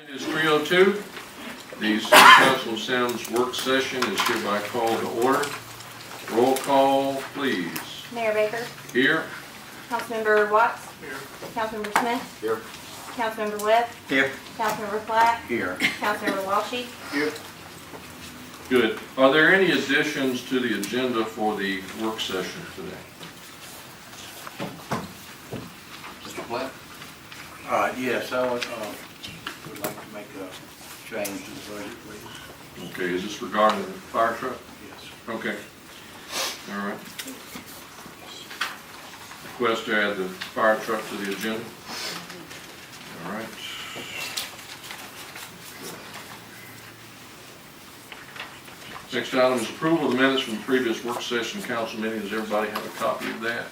It is 3:02. The City Council of Semmes work session is hereby called to order. Roll call, please. Mayor Baker. Here. Councilmember Watts. Here. Councilmember Smith. Here. Councilmember Webb. Here. Councilmember Platt. Here. Councilmember Walshy. Here. Good. Are there any additions to the agenda for the work session today? Mr. Platt? Yes, I would like to make a change to the budget, please. Okay, is this regarding the fire truck? Yes. Okay. All right. Request to add the fire truck to the agenda. All right. Next item is approval of the minutes from the previous work session council meeting. Does everybody have a copy of that?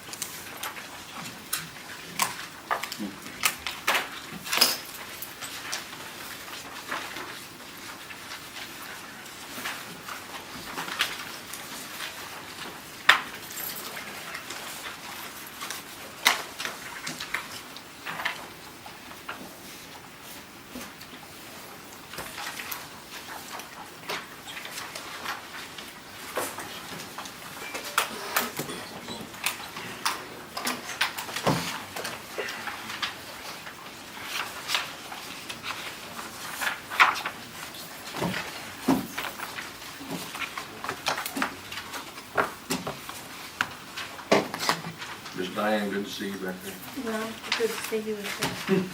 Miss Diane, good to see you back there. Well, good to see you again.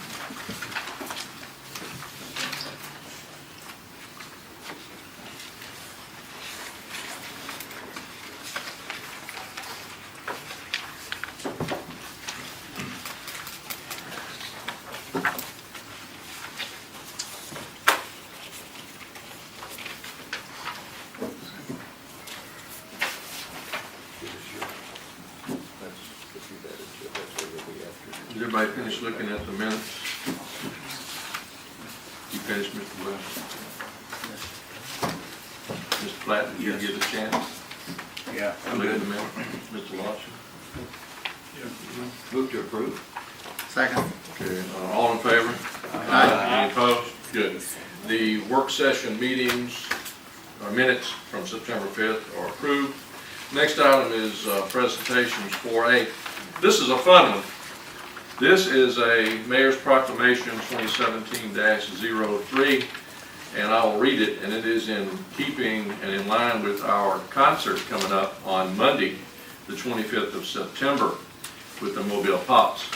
Did everybody finish looking at the minutes? You finished, Mr. Webb? Mr. Platt, did you Yes. get a chance? Yeah, to I'm look at good. the minutes? Mr. Watson? Move to approve. Second. Okay, all in favor? Any opposed? Good. The work session meetings, minutes from September 5th are approved. Next item is presentations 4A. This is a fun one. This is a Mayor's Proclamation 2017-03, and I will read it, and it is in keeping and in line with our concert coming up on Monday, the 25th of September, with the Mobile Pops.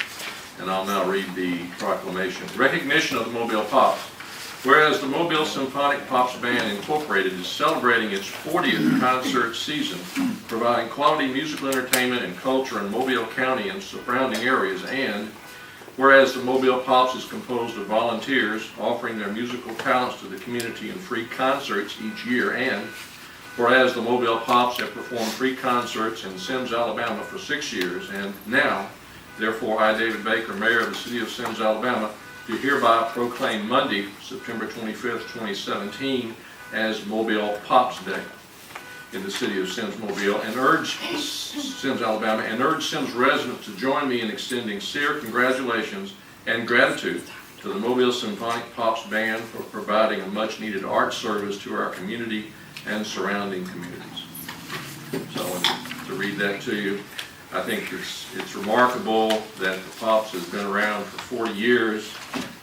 And I'll now read the proclamation. Recognition of the Mobile Pops. Whereas the Mobile Symphonic Pops Band Incorporated is celebrating its 40th concert season, providing quality musical entertainment and culture in Mobile County and surrounding areas, and whereas the Mobile Pops is composed of volunteers offering their musical talents to the community in free concerts each year, and whereas the Mobile Pops have performed free concerts in Semmes, Alabama for 6 years, and now, therefore, I, David Baker, Mayor of the City of Semmes, Alabama, do hereby proclaim Monday, September 25th, 2017, as Mobile Pops Day in the city of Semmes, Mobile, and urge Semmes, Alabama, and urge Semmes residents to join me in extending sincere congratulations and gratitude to the Mobile Symphonic Pops Band for providing a much-needed art service to our community and surrounding communities. So I wanted to read that to you. I think it's remarkable that the Pops has been around for 40 years.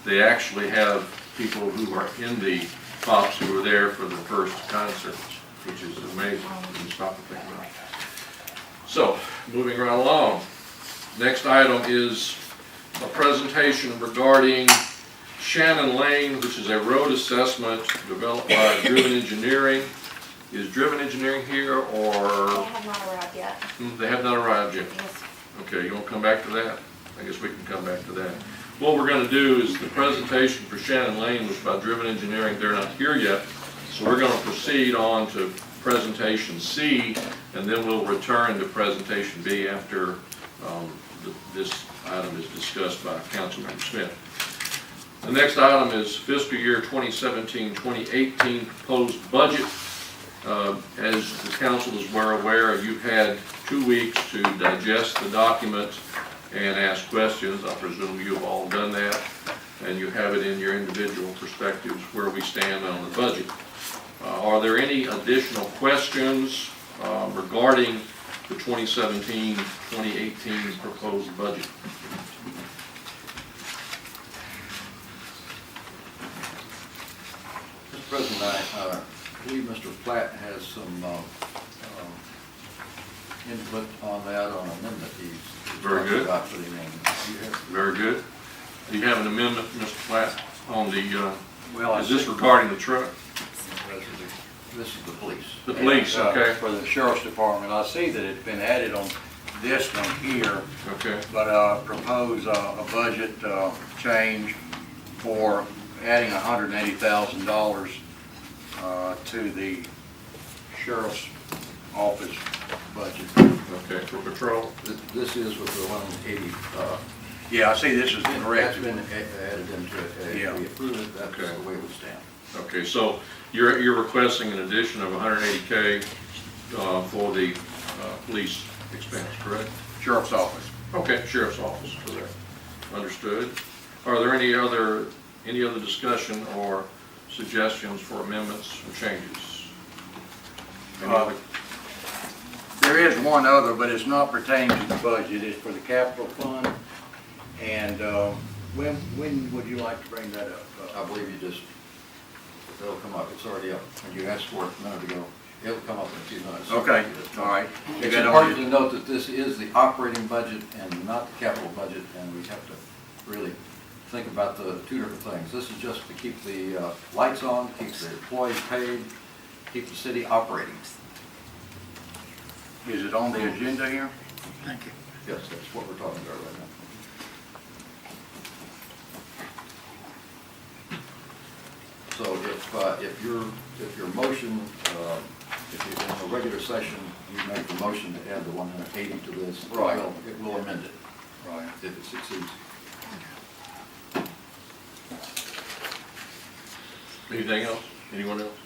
They actually have people who are in the Pops who were there for the first concerts, which is amazing when you stop and think about it. So, moving right along. Next item is a presentation regarding Shannon Lane, which is a road assessment developed by Driven Engineering. Is Driven Engineering here, or? They have not arrived yet. They have not arrived yet. Yes. Okay, you want to come back to that? I guess we can come back to that. What we're going to do is the presentation for Shannon Lane was by Driven Engineering. They're not here yet, so we're going to proceed on to presentation C, and then we'll return to presentation B after this item is discussed by Councilmember Smith. The next item is fiscal year 2017-2018 proposed budget. As the council is well aware, you've had 2 weeks to digest the document and ask questions. I presume you've all done that. and you have it in your individual perspectives where we stand on the budget. Are there any additional questions regarding the 2017-2018 proposed budget? Mr. President, I believe Mr. Platt has some input on that, on amendment he's Very good. about putting in. Very good. Do you have an amendment, Mr. Platt, on the, Well, I is this see- regarding the truck? This is the police. The police, And, okay, For the sheriff's department, I see that it's been added on this one here, okay, but propose a budget change for adding $180,000 to the sheriff's office budget. okay, for patrol. This is with the 180. Yeah, I see this is That's correct. been added into it. Yeah. If we approve it, that's Okay. the way it would stand. Okay, so you're requesting an addition of 180K for the police expense, correct? Sheriff's office. Okay, sheriff's office for that. Understood. Are there any other discussion or suggestions for amendments or changes? Any other? There is one other, but it's not pertaining to the budget. It's for the capital fund. And when would you like to bring that up? I believe you just, it'll come up, it's already up. When you asked for it a minute ago, it'll come up in a few minutes. Okay, all right. You It's got it on important your- to note that this is the operating budget and not the capital budget, and we have to really think about the two different things. This is just to keep the lights on, keep the employees paid, keep the city operating. Is it on the agenda here? Thank you. Yes, that's what we're talking about right now. So if your motion, if you, in a regular session, you make the motion to add the 180 to this, Right. it will amend it Right. if it succeeds. Anything else? Anyone else?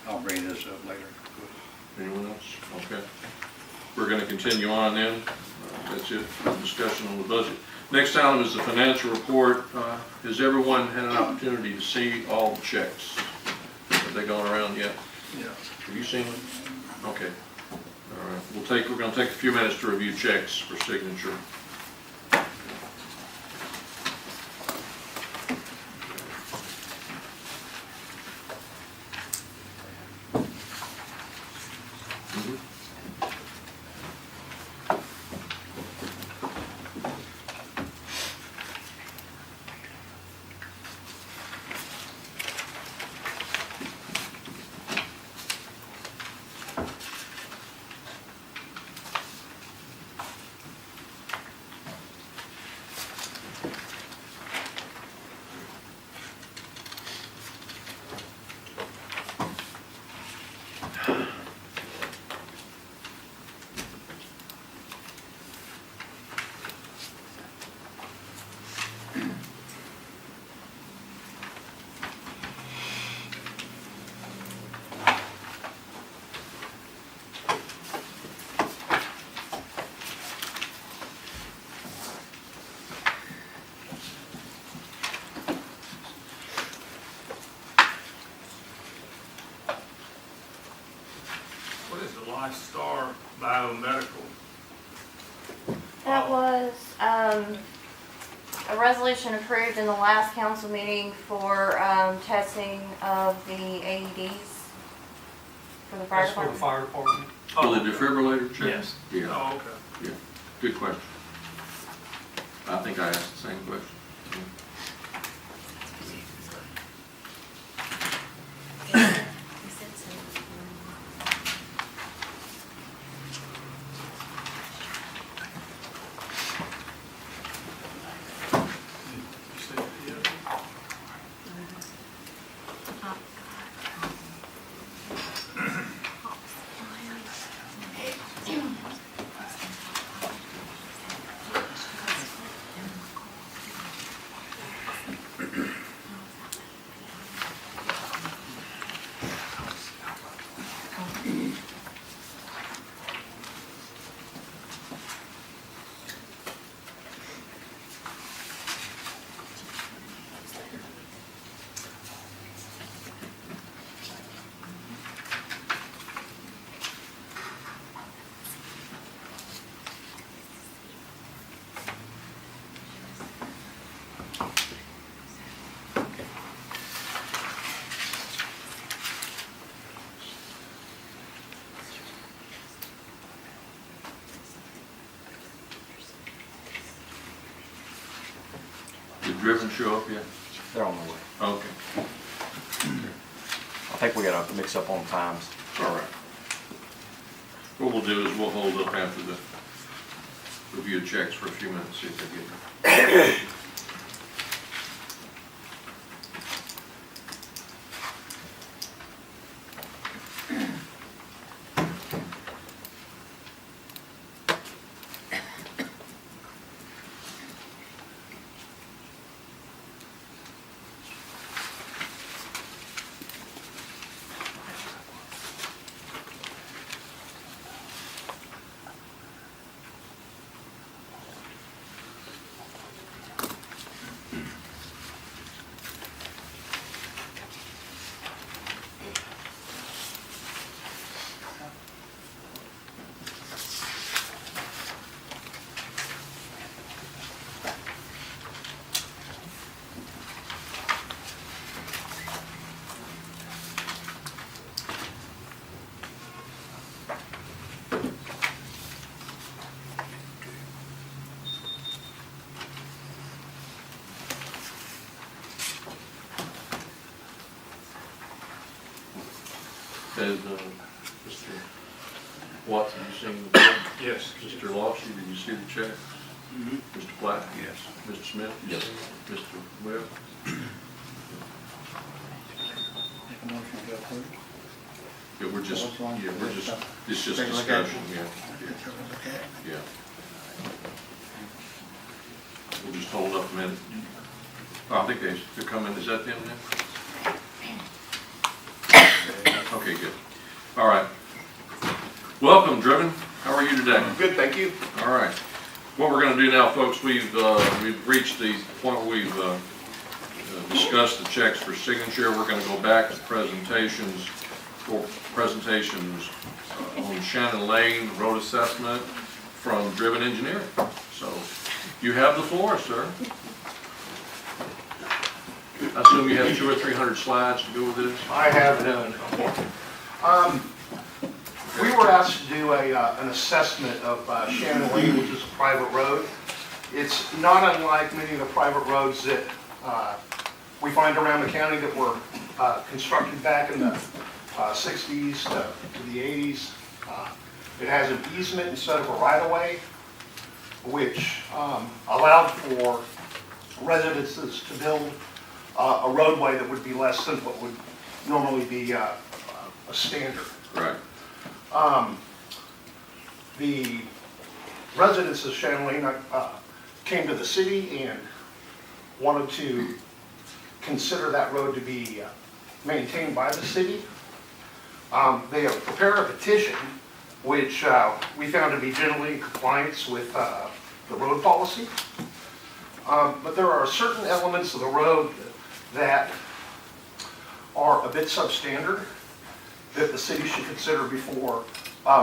I'll bring this up later. Anyone else? Okay. We're going to continue on then. That's it for the discussion on the budget. Next item is the financial report. Has everyone had an opportunity to see all the checks? Have they gone around yet? Yeah. Have you seen them? Okay. All right. We're going to take a few minutes to review checks for signature. What is the Lifestar Biomedical? That was, a resolution approved in the last council meeting for, testing of the AEDs for the fire That's for the department. fire department? For the Oh, okay. defibrillator check? Yes. Yeah, Oh, okay. yeah. Good question. I think I asked the same question. You said, yeah. didn't show up yet? They're on their way. Okay, I think we got a mix up on times. all right. What we'll do is we'll hold up after the review of checks for a few minutes, see if they get here. Has, Mr. Watson, you seen the check? Yes. Mr. Lawson, did you see the check? Mr. Platt? Yes. Mr. Smith? Yes. Mr. Webb? Make a motion to approve. Yeah, we're just, What's wrong? it's just Take a look at it. discussion, yeah. We'll just hold up a minute. Oh, I think they're coming, is that them now? Okay, good. All right. Welcome, Driven. How are you today? Good, thank you. All right. What we're going to do now, folks, we've reached the point where we've discussed the checks for signature. We're going to go back to presentations on Shannon Lane road assessment from Driven Engineering. So you have the floor, sir. I assume you have 200 or 300 slides to go with this. I have none. We were asked to do an assessment of Shannon Lane, which is a private road. It's not unlike many of the private roads that we find around the county that were constructed back in the 60s to the 80s. It has an easement instead of a right-of-way, which allowed for residences to build a roadway that would be less than what would normally be a standard. Right. The residents of Shannon Lane came to the city and wanted to consider that road to be maintained by the city. They have prepared a petition, which we found to be generally in compliance with the road policy. But there are certain elements of the road that are a bit substandard that the city should consider before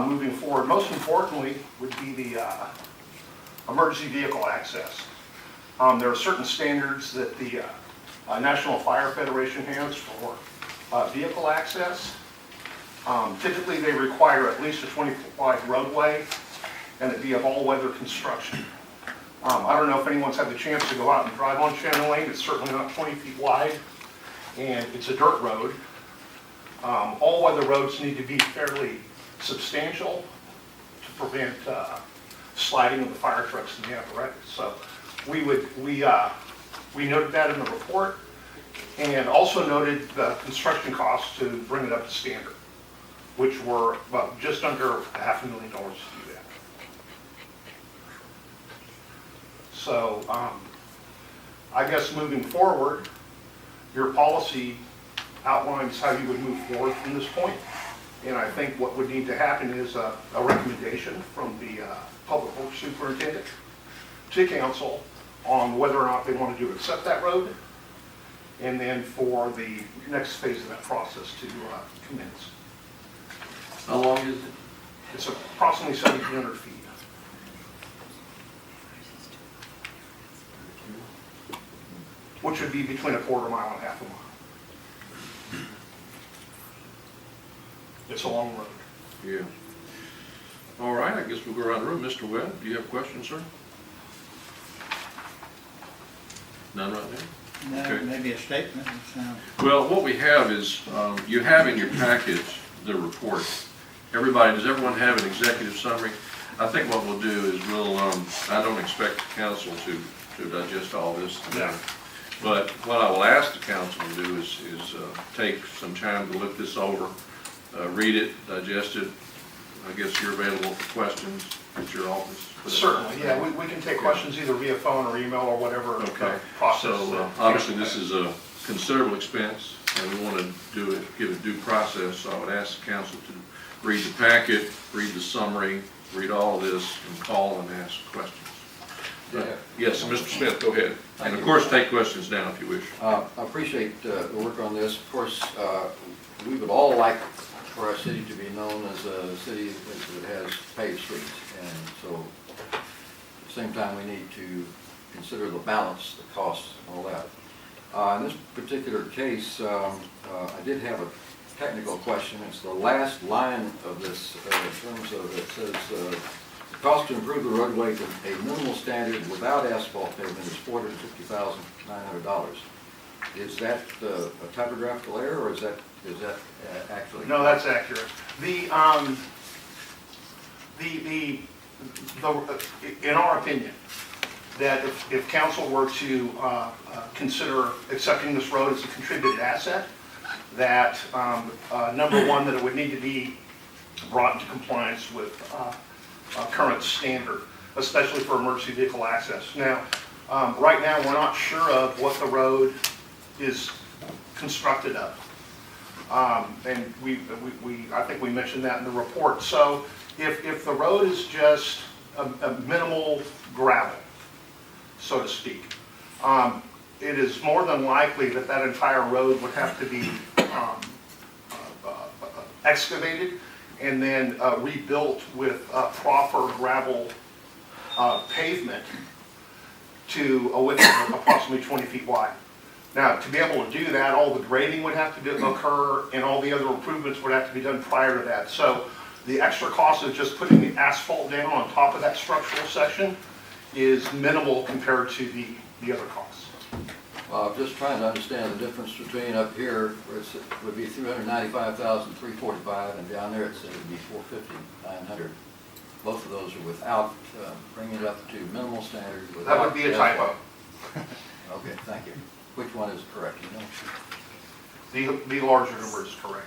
moving forward. Most importantly would be the emergency vehicle access. There are certain standards that the National Fire Federation has for vehicle access. Typically they require at least a 20-foot wide roadway and it be of all-weather construction. I don't know if anyone's had the chance to go out and drive on Shannon Lane. It's certainly not 20 feet wide, and it's a dirt road. All-weather roads need to be fairly substantial to prevent sliding of the fire trucks and the apparatus. So we noted that in the report, and also noted the construction costs to bring it up to standard, which were about just under $500,000 to do that. So I guess moving forward, your policy outlines how you would move forward from this point. And I think what would need to happen is a recommendation from the Public Works Superintendent to council on whether or not they wanted to accept that road, and then for the next phase of that process to commence. How long is it? It's approximately 1,700 feet. Which would be between a quarter mile and half a mile. It's a long road. Yeah. All right, I guess we'll go around the room. Mr. Webb, do you have questions, sir? None right now? No, Okay. maybe a statement would sound. Well, what we have is, you have in your package the report. Does everyone have an executive summary? I think what we'll do is I don't expect the council to digest all this today. Yeah. But what I will ask the council to do is take some time to look this over, read it, digest it. I guess you're available for questions at your office. Certainly, yeah, we can take questions either via phone or email or whatever Okay, process. so obviously this is a considerable expense, and we want to give it due process, so I would ask the council to read the packet, read the summary, read all of this, and call and ask questions. Yes, Mr. Smith, go ahead. And of course, take questions now if you wish. I appreciate the work on this. Of course, we would all like for our city to be known as a city that has paved streets. And so, at the same time, we need to consider the balance, the costs, and all that. In this particular case, I did have a technical question. It's the last line of this, in terms of, it says, the cost to improve the roadway to a minimal standard without asphalt pavement is $450,900. Is that a typographical error, or is that actually? No, that's accurate. In our opinion, that if council were to consider accepting this road as a contributed asset, that number one, that it would need to be brought into compliance with current standard, especially for emergency vehicle access. Now, right now, we're not sure of what the road is constructed of. And I think we mentioned that in the report. So if the road is just a minimal gravel, so to speak, it is more than likely that that entire road would have to be excavated and then rebuilt with proper gravel pavement to a width of approximately 20 feet wide. Now, to be able to do that, all the grading would have to occur and all the other improvements would have to be done prior to that. So the extra cost of just putting the asphalt down on top of that structural section is minimal compared to the other costs. Well, I'm just trying to understand the difference between up here, where it would be $395,345, and down there it said it would be $450,900. Both of those are without bringing it up to minimal standard. That would be a typo. Okay, thank you. Which one is correct, you know? The larger number is correct,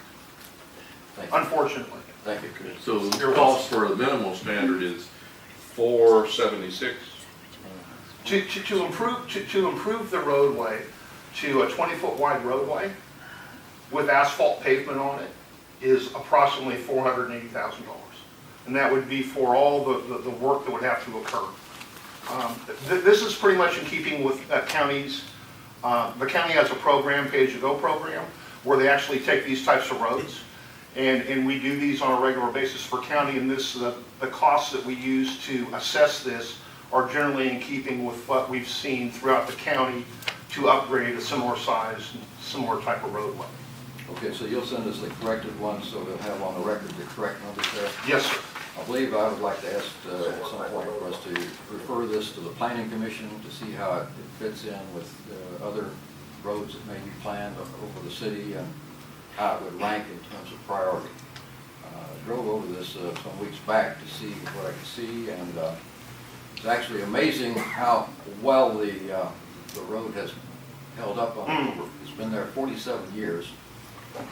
Thank you. unfortunately. Thank you. So the cost for the minimal standard is $476. To improve the roadway to a 20-foot wide roadway with asphalt pavement on it is approximately $480,000. And that would be for all the work that would have to occur. This is pretty much in keeping with counties. The county has a program, pay-as-you-go program, where they actually take these types of roads. And we do these on a regular basis for county, and the costs that we use to assess this are generally in keeping with what we've seen throughout the county to upgrade a similar size, similar type of roadway. Okay, so you'll send us the corrected one, so we'll have on the record the correct numbers there? Yes, sir. I believe I would like to ask at some point for us to refer this to the planning commission to see how it fits in with other roads that may be planned over the city and how it would rank in terms of priority. I drove over this some weeks back to see what I could see, and it's actually amazing how well the road has held up on it. It's been there 47 years,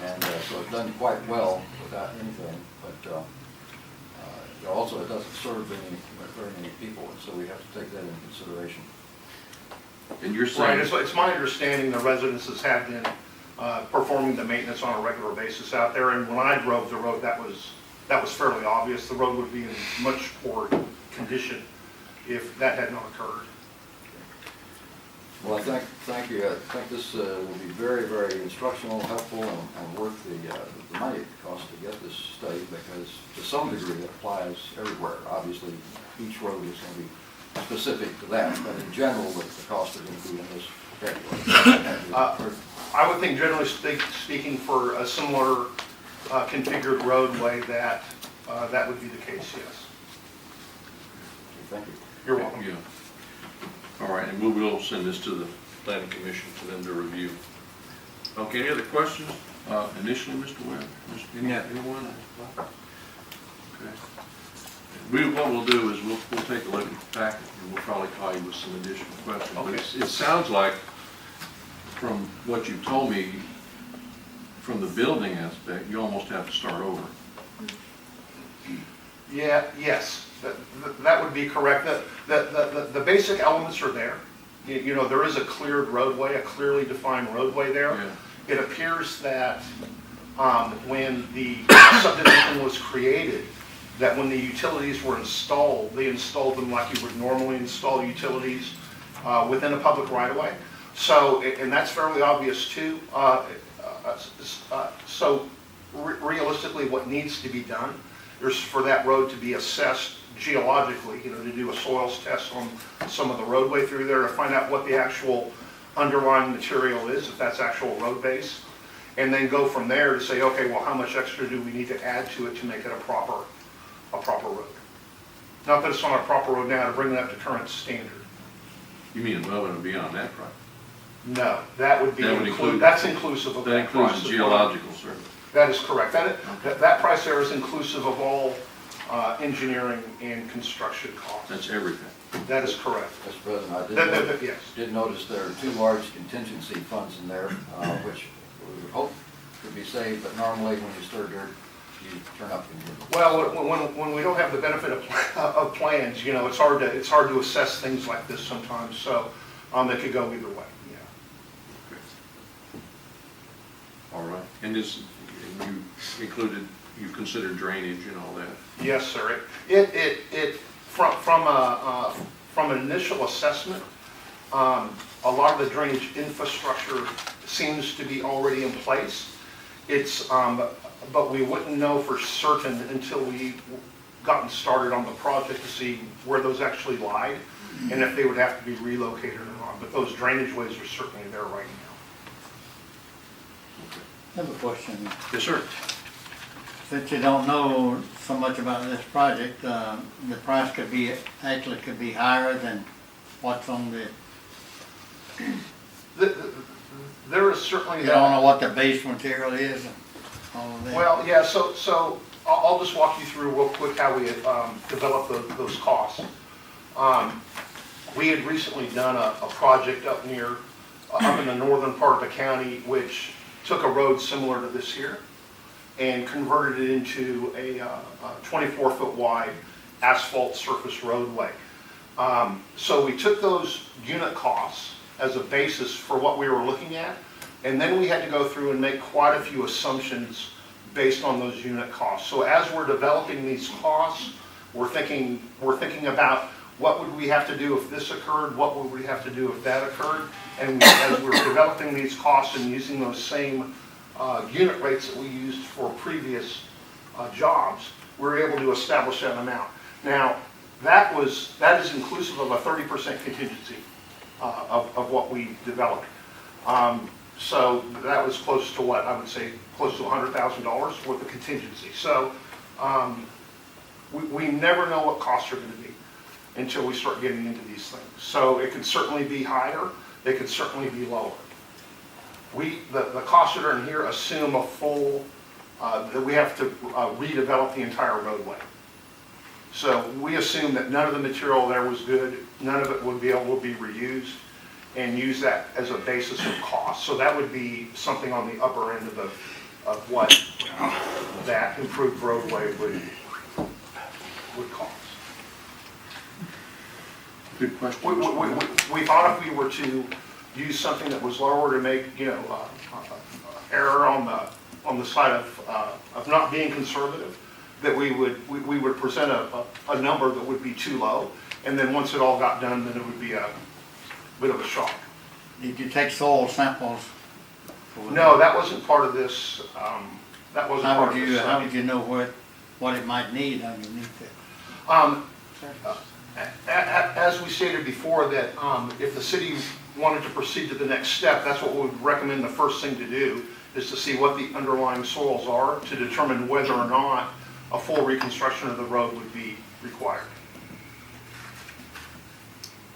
and so it's done quite well without anything, but also it doesn't serve very many people, and so we have to take that into consideration. And you're Right, saying, it's my understanding the residences have been performing the maintenance on a regular basis out there, and when I drove the road, that was fairly obvious. The road would be in much poor condition if that had not occurred. Well, thank you. I think this will be very, very instructional, helpful, and worth the money it costs to get this study, because to some degree it applies everywhere. Obviously, each road is going to be specific to that, but in general, the cost are going to be in this category. I would think, generally speaking, for a similar configured roadway, that would be the case, yes. Thank you. You're welcome. yeah. All right, and we will send this to the planning commission for them to review. Okay, any other questions? Initially, Mr. Webb? Anyone? Okay. What we'll do is we'll take a look at the packet and we'll probably call you with some additional questions. But it sounds like, from what you've told me, from the building aspect, you almost have to start over. Yes, that would be correct. The basic elements are there. You know, there is a cleared roadway, a clearly defined roadway there. Yeah. It appears that when the subdivision was created, that when the utilities were installed, they installed them like you would normally install utilities within a public right-of-way. So, and that's fairly obvious too. So realistically, what needs to be done is for that road to be assessed geologically, you know, to do a soils test on some of the roadway through there to find out what the actual underlying material is, if that's actual road base, and then go from there to say, okay, well, how much extra do we need to add to it to make it a proper road? Not that it's not a proper road now, to bring it up to current standard. You mean above and beyond that price? No, that would be, That would include- that's inclusive of That that price. includes the geological survey. That is correct. That price there is inclusive of all engineering and construction costs. That's everything. That is correct. Mr. President, I Yes. did notice there are 2 large contingency funds in there, which we would hope could be saved, but normally when you stir dirt, you turn up in here. Well, when we don't have the benefit of plans, you know, it's hard to assess things like this sometimes, so it could go either way, yeah. All right. And this, you considered drainage and all that? Yes, sir. From an initial assessment, a lot of the drainage infrastructure seems to be already in place. But we wouldn't know for certain until we gotten started on the project to see where those actually lied and if they would have to be relocated or not. But those drainage ways are certainly there right now. I have a question. Yes, sir. Since you don't know so much about this project, the price could be higher than what's on the, There is certainly you that. don't know what the base material is and all of that? Well, yeah, so I'll just walk you through real quick how we developed those costs. We had recently done a project up in the northern part of the county, which took a road similar to this here and converted it into a 24-foot wide asphalt surface roadway. So we took those unit costs as a basis for what we were looking at, and then we had to go through and make quite a few assumptions based on those unit costs. So as we're developing these costs, we're thinking about what would we have to do if this occurred, what would we have to do if that occurred, and as we're developing these costs and using those same unit rates that we used for previous jobs, we're able to establish that amount. Now, that is inclusive of a 30% contingency of what we developed. So that was close to what, I would say, close to $100,000 worth of contingency. So we never know what costs are going to be until we start getting into these things. So it could certainly be higher, it could certainly be lower. The costs that are in here assume a full, that we have to redevelop the entire roadway. So we assume that none of the material there was good, none of it would be able to be reused, and use that as a basis of cost. So that would be something on the upper end of what that improved roadway would cost. Good question. We thought if we were to use something that was lower to make, error on the side of not being conservative, that we would present a number that would be too low, and then once it all got done, then it would be a bit of a shock. Did you take soil samples? No, that wasn't part of this. That wasn't How part of would this. how did you know what it might need underneath it? As we stated before, that if the city wanted to proceed to the next step, that's what we would recommend the first thing to do, is to see what the underlying soils are to determine whether or not a full reconstruction of the road would be required.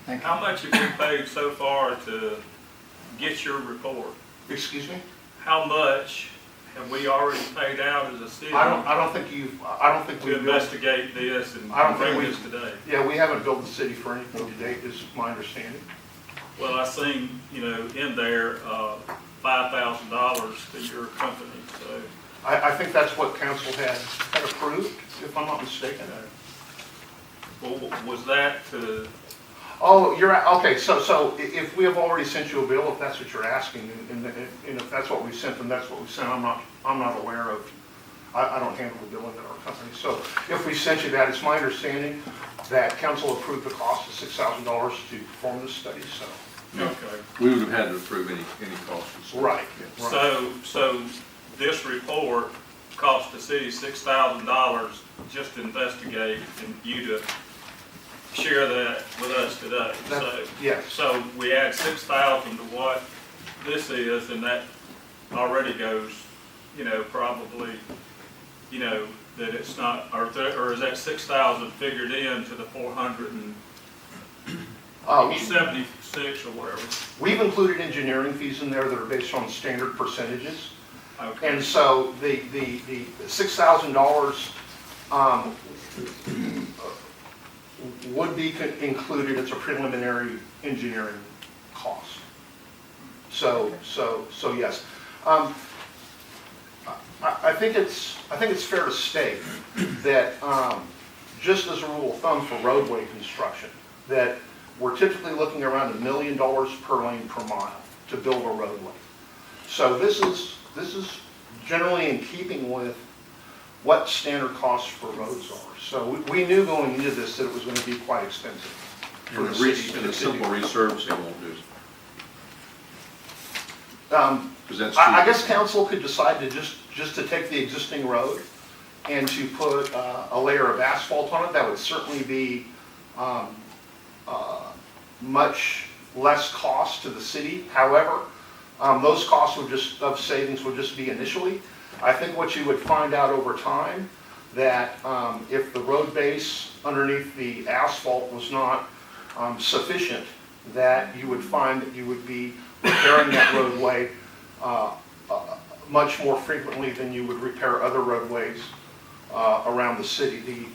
Thank you. How much have you paid so far to get your report, Excuse me? how much have we already paid out as a city I don't think to we've billed. investigate this and I don't think bring we- this today? Yeah, we haven't billed the city for anything to date, is my understanding. Well, I seen, in there, $5,000 to your company, so. I think that's what council had approved, if I'm not mistaken. Well, was that to, Oh, okay, so if we have already sent you a bill, if that's what you're asking, and if that's what we sent, then that's what we sent. I'm not aware of, I don't handle the billing at our company. So if we sent you that, it's my understanding that council approved the cost of $6,000 to perform this study, so. okay. We would have had to approve any costs. Right. So this report cost the city $6,000 just to investigate and you to share that with us today. So, Yes. so we add 6,000 to what this is, and that already goes, probably, that it's not, or is that 6,000 figured into the 476 or whatever? We've included engineering fees in there that are based on standard percentages. Okay. And so the $6,000 would be included as a preliminary engineering cost. So yes. I think it's fair to state that just as a rule of thumb for roadway construction, that we're typically looking around $1 million per lane per mile to build a roadway. So this is generally in keeping with what standard costs for roads are. So we knew going into this that it was going to be quite expensive. for And the the city to simple continue. resurfacing won't do it. Because that's I cheap. guess council could decide to just to take the existing road and to put a layer of asphalt on it. That would certainly be much less cost to the city. However, those costs of savings would just be initially. I think what you would find out over time, that if the road base underneath the asphalt was not sufficient, that you would find that you would be repairing that roadway much more frequently than you would repair other roadways around the city.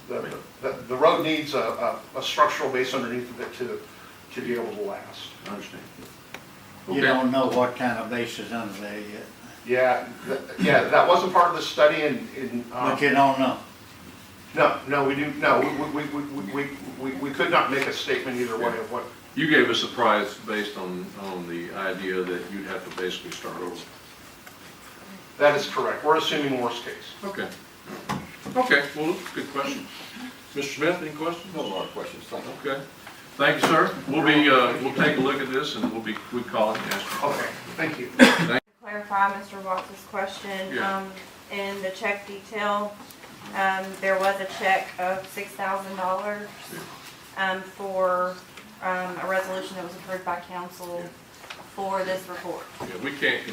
The road needs a structural base underneath of it to be able to last. I understand. You Okay. don't know what kind of base is under there yet, Yeah, that wasn't part of the study, but you don't know. No, we do, no, we could not make a statement either way of what. You gave us a price based on the idea that you'd have to basically start over. That is correct. We're assuming worst case. Okay. Okay, well, good question. Mr. Smith, any questions? No more questions, thank you. Okay. Thank you, sir. We'll take a look at this and we'll call it and ask you. Okay, thank you. Clarify Mr. Watts' question, Yeah. in the check detail, there was a check of $6,000 for a resolution that was approved by council for this report. Yeah, we can't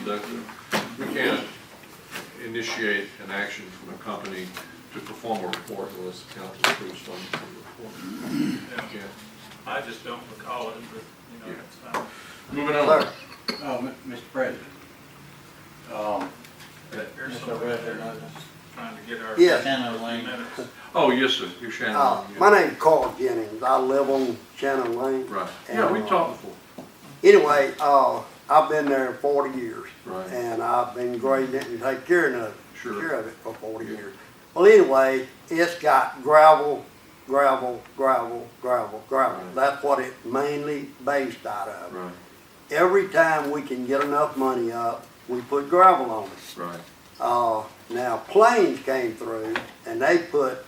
initiate an action from a company to perform a report unless the council approves funding for the report. Yeah. I just don't recall it, but, it's fine. Moving on. Clerk, Mr. President. Here's Mr. something President, trying to get our Yes. Shannon Lane. minutes. Oh, yes, sir. You're Shannon. Yeah. My name's Carl Jennings. I live on Shannon Lane. Right. Yeah, we talked before. Anyway, I've been there 40 years. Right. And I've been grading it and taking care of it Sure. for 40 years. Well, anyway, it's got gravel. Right. That's what it mainly based out of. Right. Every time we can get enough money up, we put gravel on it. Right. Now, planes came through and they put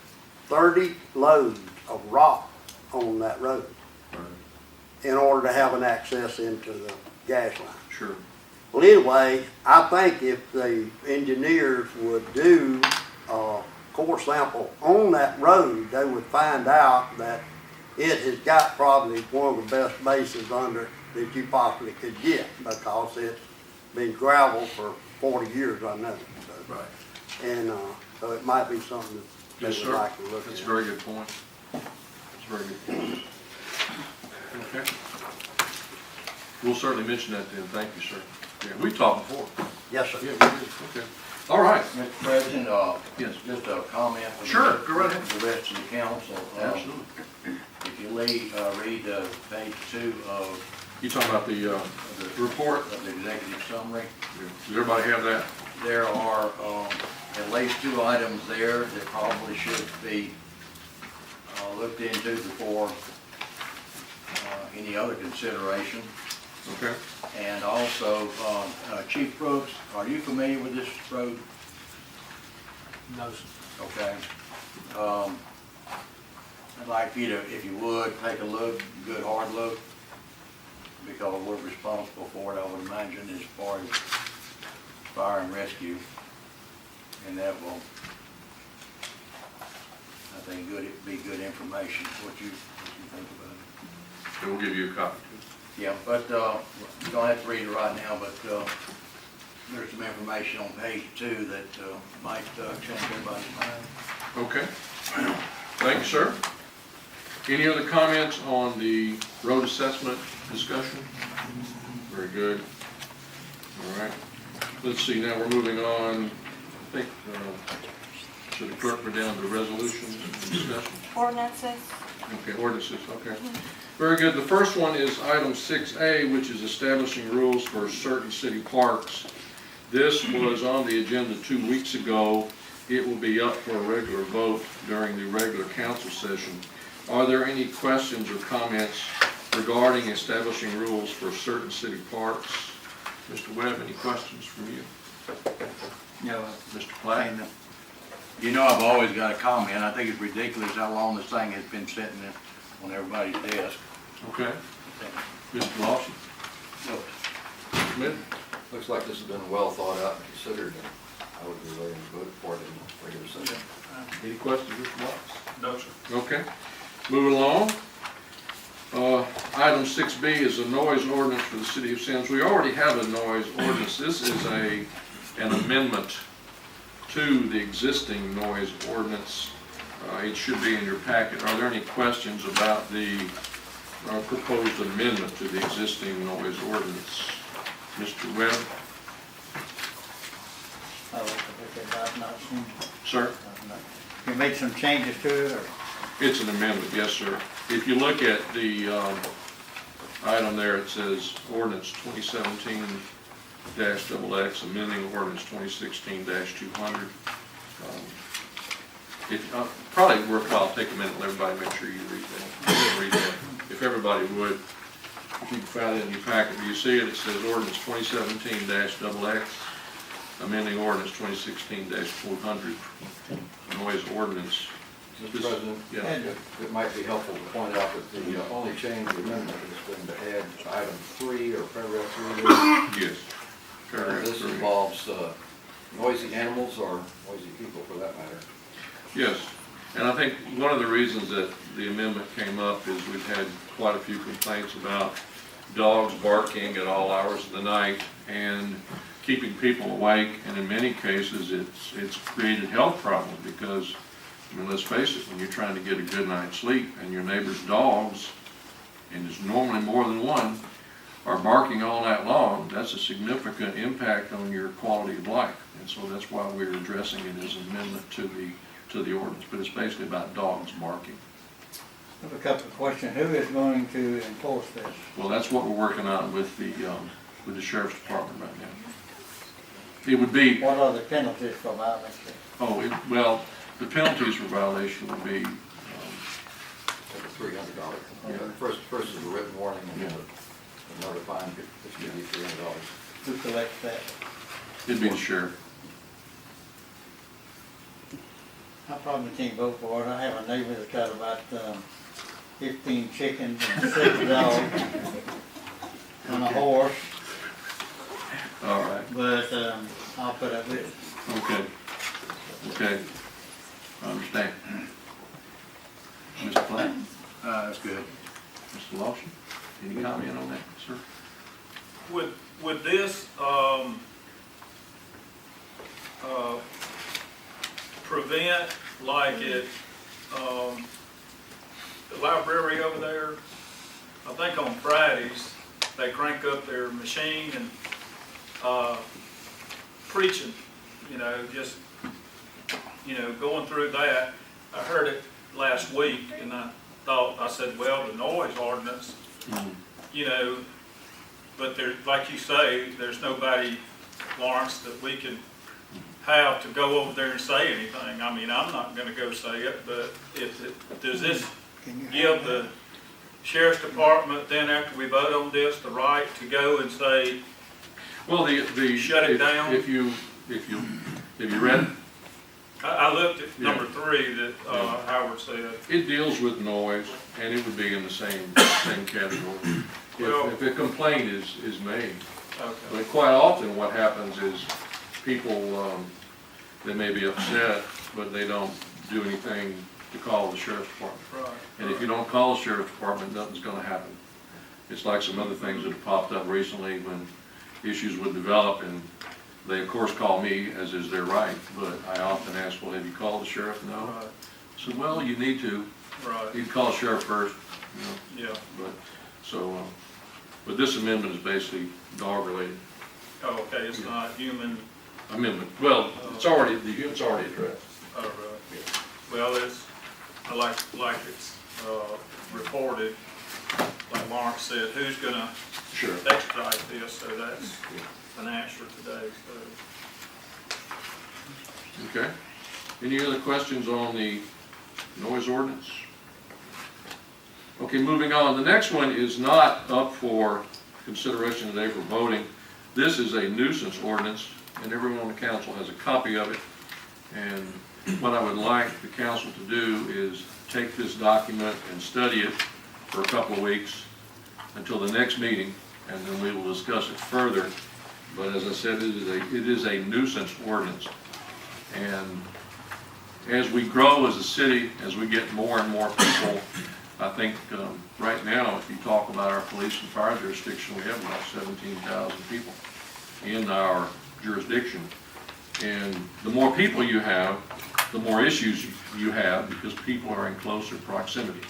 30 loads of rock on that road Right. in order to have an access into the gas line. Sure. Well, anyway, I think if the engineers would do a core sample on that road, they would find out that it has got probably one of the best bases under it that you possibly could get, because it's been gravel for 40 years, I know. So, Right. and so it might be something that Yes, they sir. would like to look That's a at. very good point. That's a very good point. Okay. We'll certainly mention that then, thank you, sir. Yeah, we talked before. Yes, sir. Yeah, we did, okay. All right, Mr. President, yes, just a comment. for the- Sure, go right ahead. The rest of the council. Absolutely. If you read page 2 of You talking about the report? the executive summary, Does everybody have that? there are at least 2 items there that probably should be looked into before any other consideration. Okay. And also, Chief Brooks, are you familiar with this road? No, Okay. I'd like you to, if you would, take a look, good hard look, because we're responsible for it, I would imagine, as far as fire and rescue. And that will, I think, be good information, what you think about it. So we'll give you a copy. Yeah, but you don't have to read it right now, but there's some information on page 2 that might change everybody's mind. Okay. Thank you, sir. Any other comments on the road assessment discussion? Very good. All right. Let's see, now we're moving on, I think, should the clerk go down to resolutions and discussion? Ordinances. Okay, ordinances, okay. Very good. The first one is item 6A, which is establishing rules for certain city parks. This was on the agenda 2 weeks ago. It will be up for a regular vote during the regular council session. Are there any questions or comments regarding establishing rules for certain city parks? Mr. Webb, any questions from you? No, Mr. Platt? You know, I've always got a comment. I think it's ridiculous how long this thing has been sitting on everybody's desk. Okay. Mr. Lawson? Look, Smith? Looks like this has been well thought out and considered, and I would be ready to vote for it in regular session. Any questions, Mr. Watts? No, sir. Okay, moving along. Item 6B is a noise ordinance for the city of Semmes. We already have a noise ordinance. This is an amendment to the existing noise ordinance. It should be in your packet. Are there any questions about the proposed amendment to the existing noise ordinance? Mr. Webb? I've not seen, Sir? I've not. You made some changes to it, or? It's an amendment, yes, sir. If you look at the item there, it says ordinance 2017-XX, amending ordinance 2016-200. Probably worthwhile, take a minute, and everybody make sure you read that. If everybody would, if you can find it in your packet, do you see it? It says ordinance 2017-XX, amending ordinance 2016-400, noise ordinance. Mr. President, Yeah. it might be helpful to point out that the only change the amendment has been to add item 3 or paragraph 3. Yes. Paragraph This 3. involves noisy animals or noisy people for that matter. Yes, and I think one of the reasons that the amendment came up is we've had quite a few complaints about dogs barking at all hours of the night and keeping people awake, and in many cases it's created health problems because, I mean, let's face it, when you're trying to get a good night's sleep and your neighbor's dogs, and there's normally more than one, are barking all night long, that's a significant impact on your quality of life. And so that's why we're addressing it as an amendment to the ordinance, but it's basically about dogs barking. I have a couple of questions. Who is going to enforce this? Well, that's what we're working on with the sheriff's department right now. It would be, What are the penalties for violence? well, the penalties for violation would be, $300. Yeah. First is a written warning, and then another fine, which could be $300. Who collects that? it'd be the sheriff. I probably can't vote for it. I have a neighbor that's got about 15 chickens and 6 dogs and a horse, All right, but I'll put up with it. okay, I understand. Mr. Platt, that's good. Mr. Lawson, any comment on that, sir? Would this, prevent, like at, the library over there, I think on Fridays, they crank up their machine and, preaching, just, going through that. I heard it last week and I said, well, the noise ordinance, but there, like you say, there's nobody, Lawrence, that we can have to go over there and say anything. I mean, I'm not gonna go say it, but does this give the sheriff's department, then after we vote on this, the right to go and say, Well, shut it down? If you read it, I looked at number 3 that Howard said. it deals with noise, and it would be in the same category. Well- If a complaint is made. Okay. But quite often what happens is people, they may be upset, but they don't do anything to call the sheriff's department. Right. And if you don't call the sheriff's department, nothing's gonna happen. It's like some other things that have popped up recently when issues would develop, and they of course call me, as is their right, but I often ask, well, have you called the sheriff? No. Right, I said, well, you need to. right, You'd call the sheriff first, yeah. but this amendment is basically dog related. Oh, okay, it's not human, Amendment, well, the unit's already addressed. right. Well, I like it's, reported, like Lawrence said, who's gonna Sure. expedite this, so that's an answer today, so. Okay. Any other questions on the noise ordinance? Okay, moving on. The next one is not up for consideration today for voting. This is a nuisance ordinance, and everyone on the council has a copy of it. And what I would like the council to do is take this document and study it for a couple of weeks until the next meeting, and then we will discuss it further. But as I said, it is a nuisance ordinance. And as we grow as a city, as we get more and more people, I think right now, if you talk about our police and fire jurisdiction, we have about 17,000 people in our jurisdiction. And the more people you have, the more issues you have, because people are in closer proximity.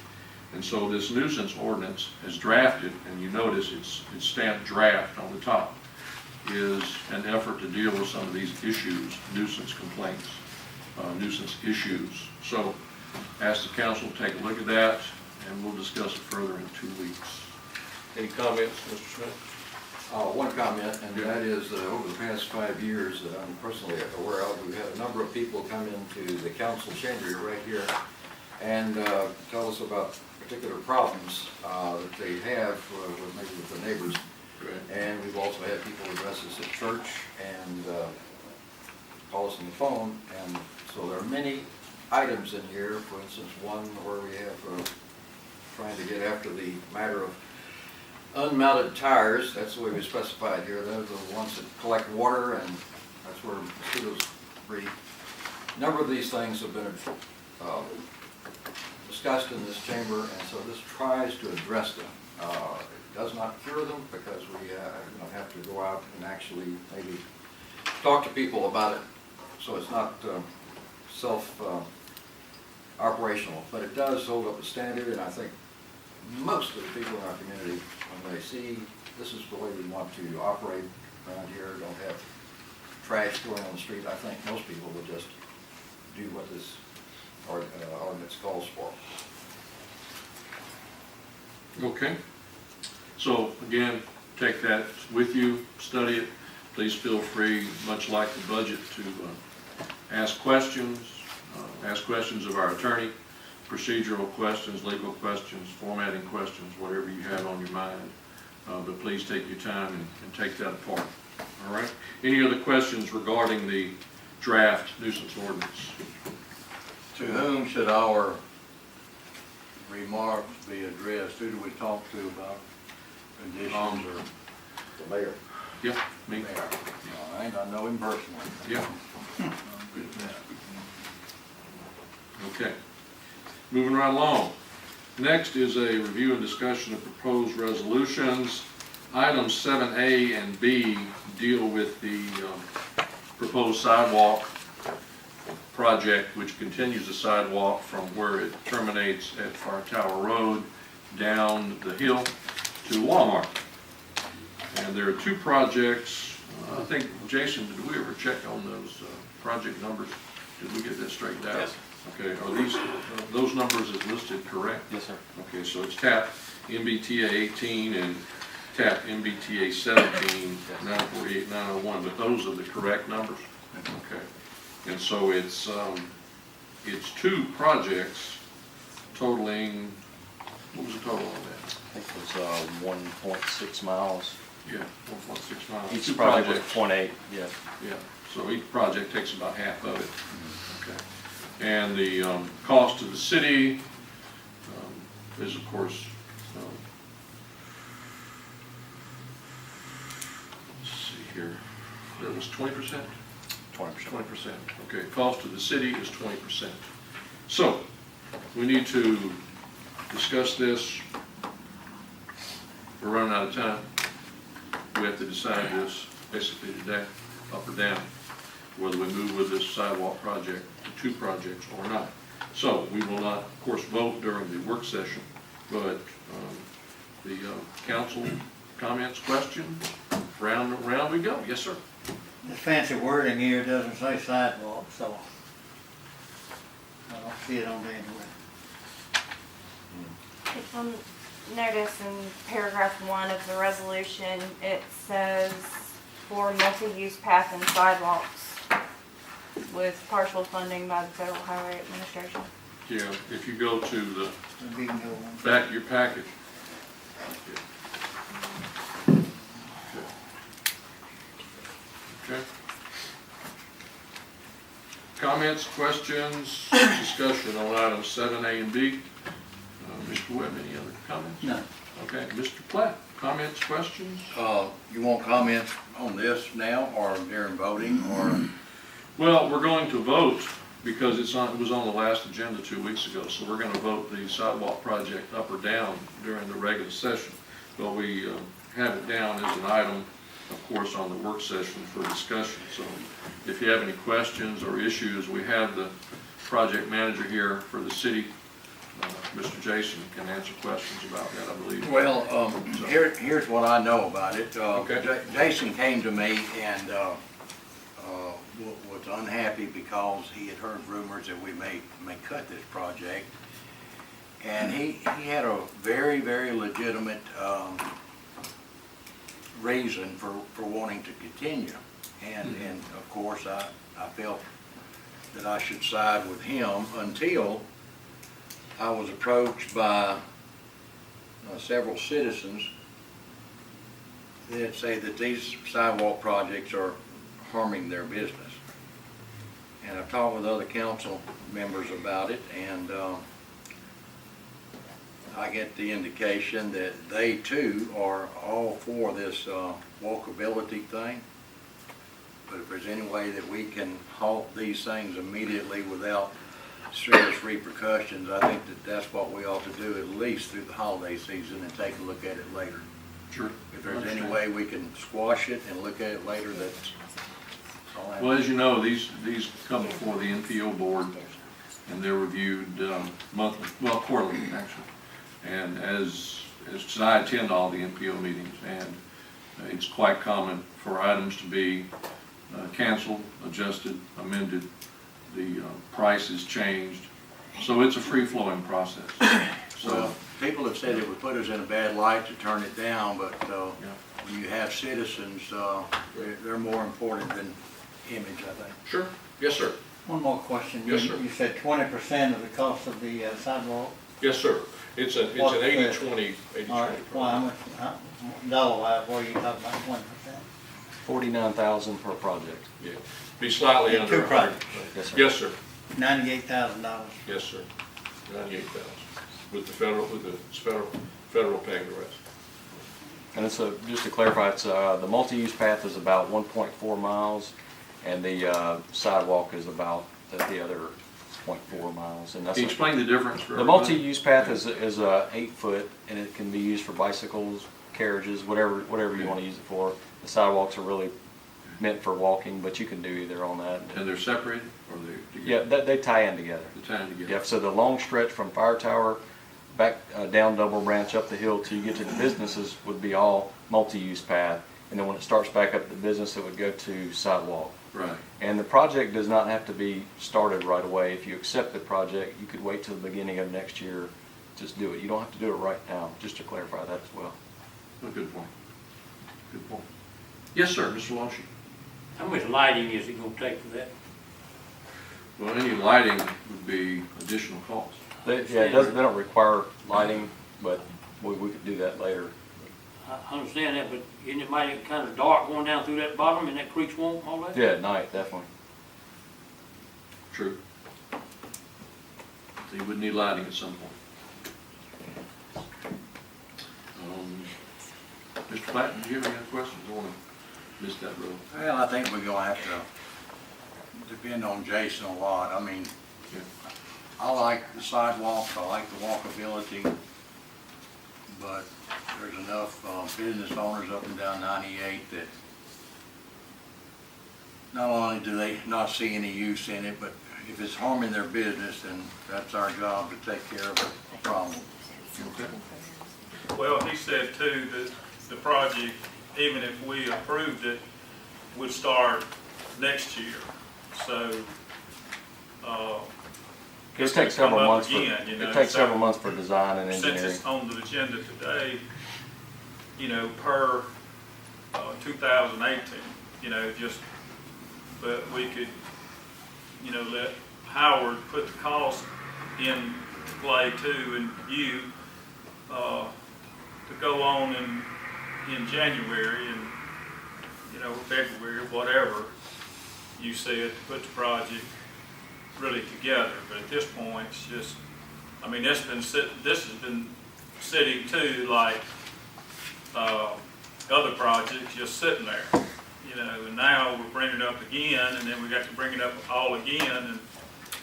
And so this nuisance ordinance is drafted, and you notice it's stamped draft on the top, is an effort to deal with some of these issues, nuisance complaints, nuisance issues. So ask the council to take a look at that, and we'll discuss it further in 2 weeks. Any comments, Mr. Smith? One comment, and that is over the past 5 years that I'm personally aware of, we've had a number of people come into the council chamber right here and tell us about particular problems that they have maybe with the neighbors. Right. And we've also had people address us at church and call us on the phone. And so there are many items in here. For instance, one where we have trying to get after the matter of unmounted tires. That's the way we specified here. Those are the ones that collect water, and that's where mosquitoes breed. A number of these things have been discussed in this chamber, and so this tries to address them. It does not cure them, because we have to go out and actually maybe talk to people about it, so it's not self-operational, but it does hold up a standard, and I think most of the people in our community, when they see this is the way we want to operate around here, don't have trash going on the street, I think most people will just do what this ordinance calls for. Okay. So again, take that with you, study it. Please feel free, much like the budget, to ask questions of our attorney, procedural questions, legal questions, formatting questions, whatever you have on your mind. But please take your time and take that apart. All right? Any other questions regarding the draft nuisance ordinance? To whom should our remarks be addressed? Who do we talk to about conditions or? The mayor. Yeah, me. Mayor. All right, I know him personally. Yeah. Okay. Moving right along. Next is a review and discussion of proposed resolutions. Items 7A and B deal with the proposed sidewalk project, which continues the sidewalk from where it terminates at Fire Tower Road down the hill to Walmart. And there are two projects, I think, Jason, did we ever check on those project numbers? Did we get that straightened out? Yes. Okay, are these, those numbers is listed correct? Yes, sir. Okay, so it's TAP MBTA 18 and TAP MBTA 17, 948, 901, but those are the correct numbers? Okay, and so it's two projects totaling, what was the total on that? I think it was 1.6 miles. Yeah, 1.6 miles. Each Two project was projects. 0.8, yeah. Yeah, so each project takes about half of it. Okay. And the cost to the city is, of course, let's see here, there was 20%? 20%. 20%, okay. Cost to the city is 20%. So, we need to discuss this. We're running out of time. We have to decide this basically today, up or down, whether we move with this sidewalk project to two projects or not. So we will not, of course, vote during the work session, but the council comments, questions, round we go. Yes, sir. The fancy wording here doesn't say sidewalk, so I don't see it on there anywhere. If you'll notice in paragraph 1 of the resolution, it says for multi-use path and sidewalks with partial funding by the Federal Highway Administration. Yeah, if you go to the The big new one. back of your package. Okay. Comments, questions, discussion on items 7A and B. Mr. Webb, any other comments? No. Okay, Mr. Platt, comments, questions? You want comments on this now or during voting or? Well, we're going to vote because it was on the last agenda 2 weeks ago, so we're gonna vote the sidewalk project up or down during the regular session. But we have it down as an item, of course, on the work session for discussion. So if you have any questions or issues, we have the project manager here for the city. Mr. Jason can answer questions about that, I believe. Well, here's what I know about it. Okay. Jason came to me and was unhappy because he had heard rumors that we may cut this project. And he had a very, very legitimate reason for wanting to continue. And of course, I felt that I should side with him until I was approached by several citizens that say that these sidewalk projects are harming their business. And I've talked with other council members about it, and I get the indication that they too are all for this walkability thing. But if there's any way that we can halt these things immediately without serious repercussions, I think that's what we ought to do at least through the holiday season and take a look at it later. Sure. If there's any way we can squash it and look at it later, that's all I have. Well, as you know, these come before the NPO board, and they're reviewed monthly, well, quarterly, actually. And as I attend all the NPO meetings, and it's quite common for items to be canceled, adjusted, amended, the price is changed. So it's a free-flowing process. So, Well, people have said it would put us in a bad light to turn it down, but yeah. when you have citizens, they're more important than image, I think. Sure. Yes, sir. One more question. Yes, sir. You said 20% of the cost of the sidewalk? Yes, sir. It's an What's 80-20 All right, well, how much, dollar-wise, what are you talking about, 20%? $49,000 per project. Yeah. Be slightly In under two 100. projects. Yes, sir. Yes, sir. $98,000. Yes, sir. 98,000 with the federal paying the rest. And it's just to clarify, it's the multi-use path is about 1.4 miles, and the sidewalk is about the other 0.4 miles. And that's Can you explain the difference for the everybody? multi-use path is 8 foot, and it can be used for bicycles, carriages, whatever you want to use it for. The sidewalks are really meant for walking, but you can do either on that. And they're separated, or Yeah, they tie in together. they're tying together? Yeah, so the long stretch from Fire Tower back down Double Branch up the hill till you get to the businesses would be all multi-use path. And then when it starts back up to business, it would go to sidewalk. Right. And the project does not have to be started right away. If you accept the project, you could wait till the beginning of next year, just do it. You don't have to do it right now, just to clarify that as well. A good point. Good point. Yes, sir, Mr. Walsh. How much lighting is it gonna take for that? Well, any lighting would be additional cost. They don't require lighting, but we could do that later. I understand that, but isn't it mighty kind of dark going down through that bottom and that creek swamp and all that? Yeah, at night, definitely. True. So you would need lighting at some point. Mr. Platten, do you have any other questions? I want to miss that road. Well, I think we're gonna have to depend on Jason a lot. I mean, Yeah. I like the sidewalks, I like the walkability, but there's enough business owners up and down 98 that not only do they not see any use in it, but if it's harming their business, then that's our job to take care of the problem. Okay. Well, he said too that the project, even if we approved it, would start next year. So, It takes several come up months. again, you know, It takes so several months for design and since engineering. it's on the agenda today, you know, per 2018, you know, just, but we could, you know, let Howard put the cost in play too, and you, to go on in January and, you know, February, whatever you said, to put the project really together. But at this point, it's just, I mean, this has been sitting too, like, other projects just sitting there, you know, and now we're bringing it up again, and then we got to bring it up all again and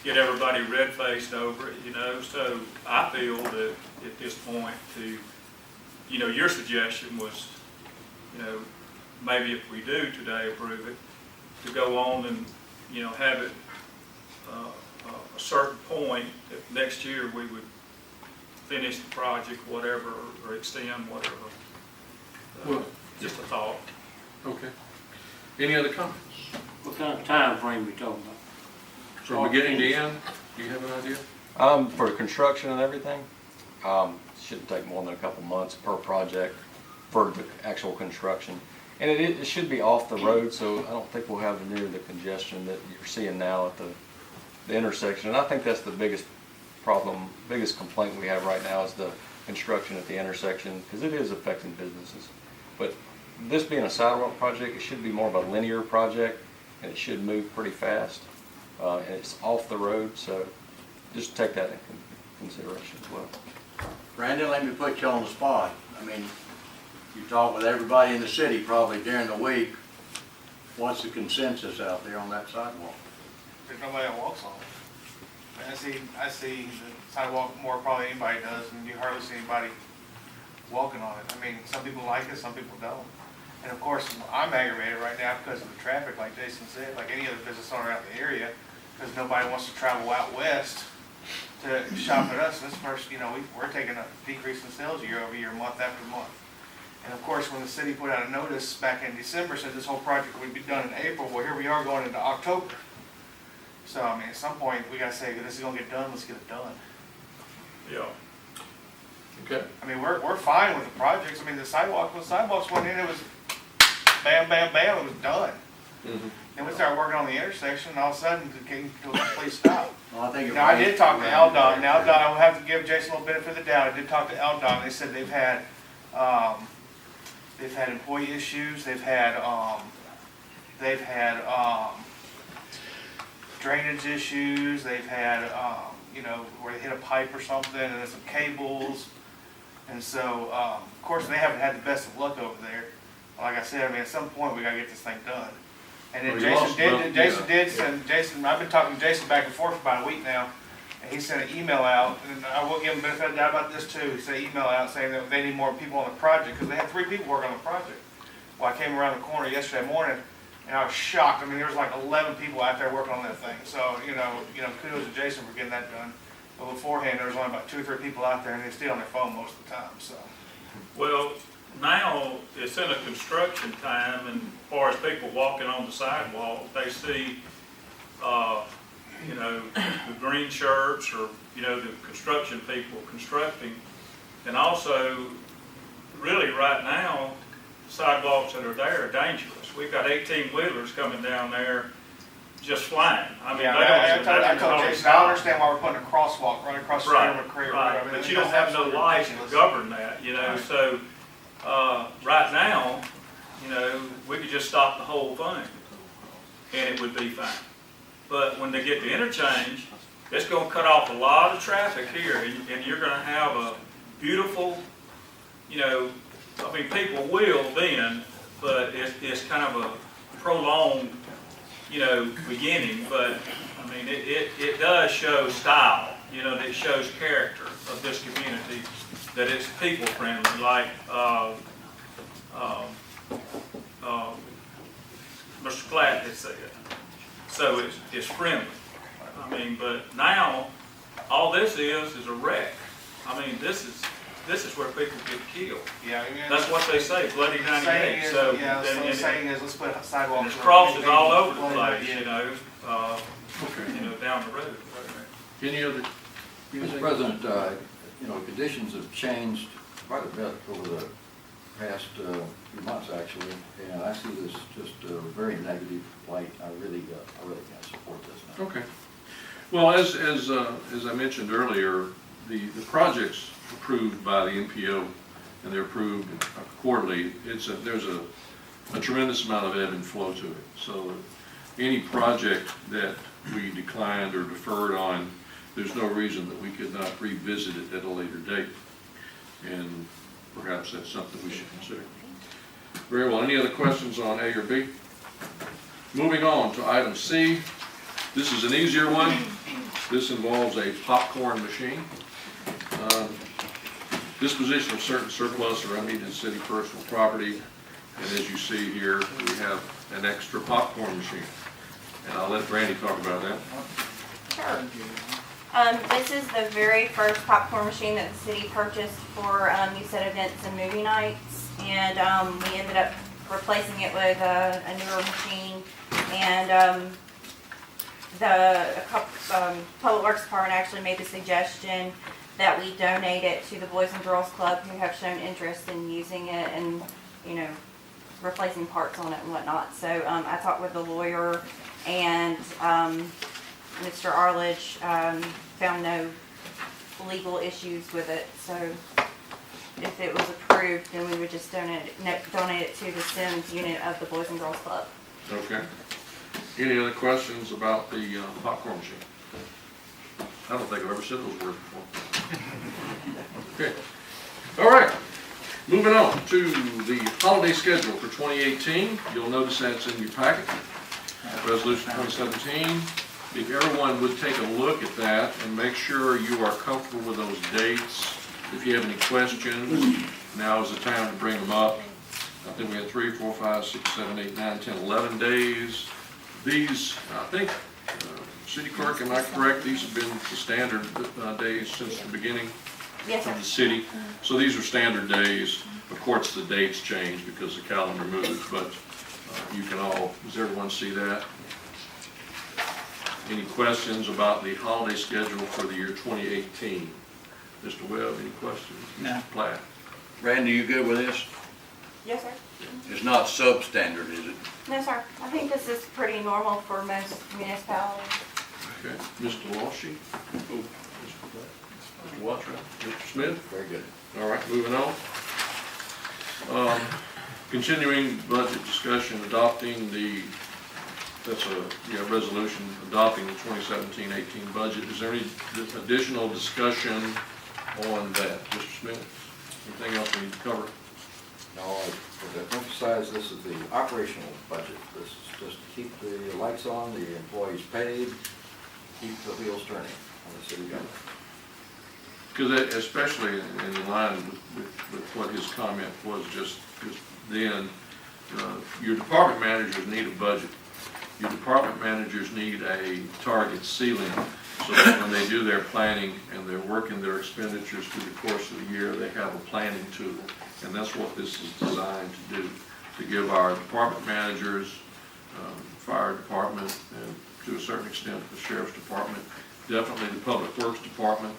get everybody red-faced over it, you know. So I feel that at this point to, you know, your suggestion was, you know, maybe if we do today approve it, to go on and, you know, have it a certain point, if next year we would finish the project, whatever, or extend whatever. Well, Just a thought. Okay. Any other comments? What kind of time frame we talking about? From beginning to end, do you have an idea? For construction and everything, shouldn't take more than a couple months per project for the actual construction. And it should be off the road, so I don't think we'll have near the congestion that you're seeing now at the intersection. And I think that's the biggest problem, biggest complaint we have right now is the construction at the intersection, because it is affecting businesses. But this being a sidewalk project, it should be more of a linear project, and it should move pretty fast. And it's off the road, so just take that into consideration as well. Brandon, let me put you on the spot. I mean, you talk with everybody in the city probably during the week. What's the consensus out there on that sidewalk? There's nobody that walks on it. I see the sidewalk more probably anybody does, and you hardly see anybody walking on it. I mean, some people like it, some people don't. And of course, I'm aggravated right now because of the traffic, like Jason said, like any other business owner out in the area, because nobody wants to travel out west to shop at us. And this first, you know, we're taking a decrease in sales year over year, month after month. And of course, when the city put out a notice back in December, said this whole project would be done in April, well, here we are going into October. So, I mean, at some point, we gotta say, this is gonna get done, let's get it done. Yeah. Okay. I mean, we're fine with the projects. I mean, when the sidewalks went in, it was bam, bam, bam, it was done. Mm-hmm. Then we started working on the intersection, and all of a sudden, it came to a complete stop. Well, I think Now, I did talk to Aldon, and Aldon, I will have to give Jason a little benefit of the doubt. I did talk to Aldon, they said they've had employee issues, they've had drainage issues, they've had, you know, where they hit a pipe or something, and there's some cables. And so, of course, they haven't had the best of luck over there. Like I said, I mean, at some point, we gotta get this thing done. And then Jason, I've been talking to Jason back and forth for about a week now, and he sent an email out, and I will give him a benefit of the doubt about this too. He sent an email out saying that they need more people on the project, because they had 3 people working on the project. Well, I came around the corner yesterday morning, and I was shocked. I mean, there was like 11 people out there working on that thing. So, you know, kudos to Jason for getting that done. But beforehand, there was only about 2 or 3 people out there, and they stayed on their phone most of the time, so. Well, now it's in a construction time, and as far as people walking on the sidewalk, they see, you know, the green shirts or, you know, the construction people constructing. And also, really right now, sidewalks that are there are dangerous. We've got 18-wheelers coming down there just flying. I mean, Yeah, they don't even I have told to Jason, I understand why we're putting a crosswalk right across the street Right, over Craig Road. right, I mean, but you don't have no absolutely lights to ridiculous. govern that, you know, so, right now, you know, we could just stop the whole thing, and it would be fine. But when they get to interchange, it's gonna cut off a lot of traffic here, and you're gonna have a beautiful, you know, I mean, people will then, but it's kind of a prolonged, you know, beginning, but, I mean, it does show style, you know, it shows character of this community, that it's people friendly, like, Mr. Platt had said. So it's friendly. I mean, but now, all this is a wreck. I mean, this is where people get killed. Yeah, I mean, That's what they say, bloody the saying 98, is, so. yeah, so the and- saying is, let's put sidewalks. And there's crosses all over the Bloody place, 98. you know, Okay. you know, down the road. Any other? Mr. President, you know, conditions have changed quite a bit over the past few months, actually, and I see this just a very negative light. I really can't support this now. Okay. Well, as I mentioned earlier, the projects approved by the NPO, and they're approved quarterly, there's a tremendous amount of ebb and flow to it. So any project that we declined or deferred on, there's no reason that we could not revisit it at a later date. And perhaps that's something we should consider. Very well. Any other questions on A or B? Moving on to item C. This is an easier one. This involves a popcorn machine. Disposition of certain surplus or unneeded city personal property. And as you see here, we have an extra popcorn machine. And I'll let Brandy talk about that. Sure. This is the very first popcorn machine that the city purchased for youth events and movie nights, and we ended up replacing it with a newer machine. And Public Works Department actually made the suggestion that we donate it to the Boys and Girls Club, who have shown interest in using it and, you know, replacing parts on it and whatnot. So I talked with the lawyer, and Mr. Arledge found no legal issues with it. So if it was approved, then we would just donate it to the Semmes unit of the Boys and Girls Club. Okay. Any other questions about the popcorn machine? I don't think I've ever said those words before. Okay. All right. Moving on to the holiday schedule for 2018. You'll notice that's in your packet. Resolution 2017. If everyone would take a look at that and make sure you are comfortable with those dates. If you have any questions, now is the time to bring them up. I think we had 3, 4, 5, 6, 7, 8, 9, 10, 11 days. These, I think, City Clerk, am I correct? These have been the standard days since the beginning Yes, of the sir. city. So these are standard days. Of course, the dates change because the calendar moves, but you can all, does everyone see that? Any questions about the holiday schedule for the year 2018? Mr. Webb, any questions? No. Mr. Platt? Randy, you good with this? Yes, sir. It's not substandard, is it? No, sir. I think this is pretty normal for most municipalities. Okay. Mr. Walshy? Oh, Mr. Platt? Mr. Watts, Mr. Smith? Very good. All right, moving on. Continuing budget discussion, adopting the, that's a resolution adopting the 2017-18 budget. Is there any additional discussion on that? Mr. Smith, anything else we need to cover? No, I would emphasize this is the operational budget. This is just to keep the lights on, the employees paid, keep the wheels turning on the city government. Because especially in line with what his comment was just then, your department managers need a budget. Your department managers need a target ceiling so that when they do their planning and they're working their expenditures through the course of the year, they have a planning tool. And that's what this is designed to do, to give our department managers, fire department, and to a certain extent the sheriff's department, definitely the public works department,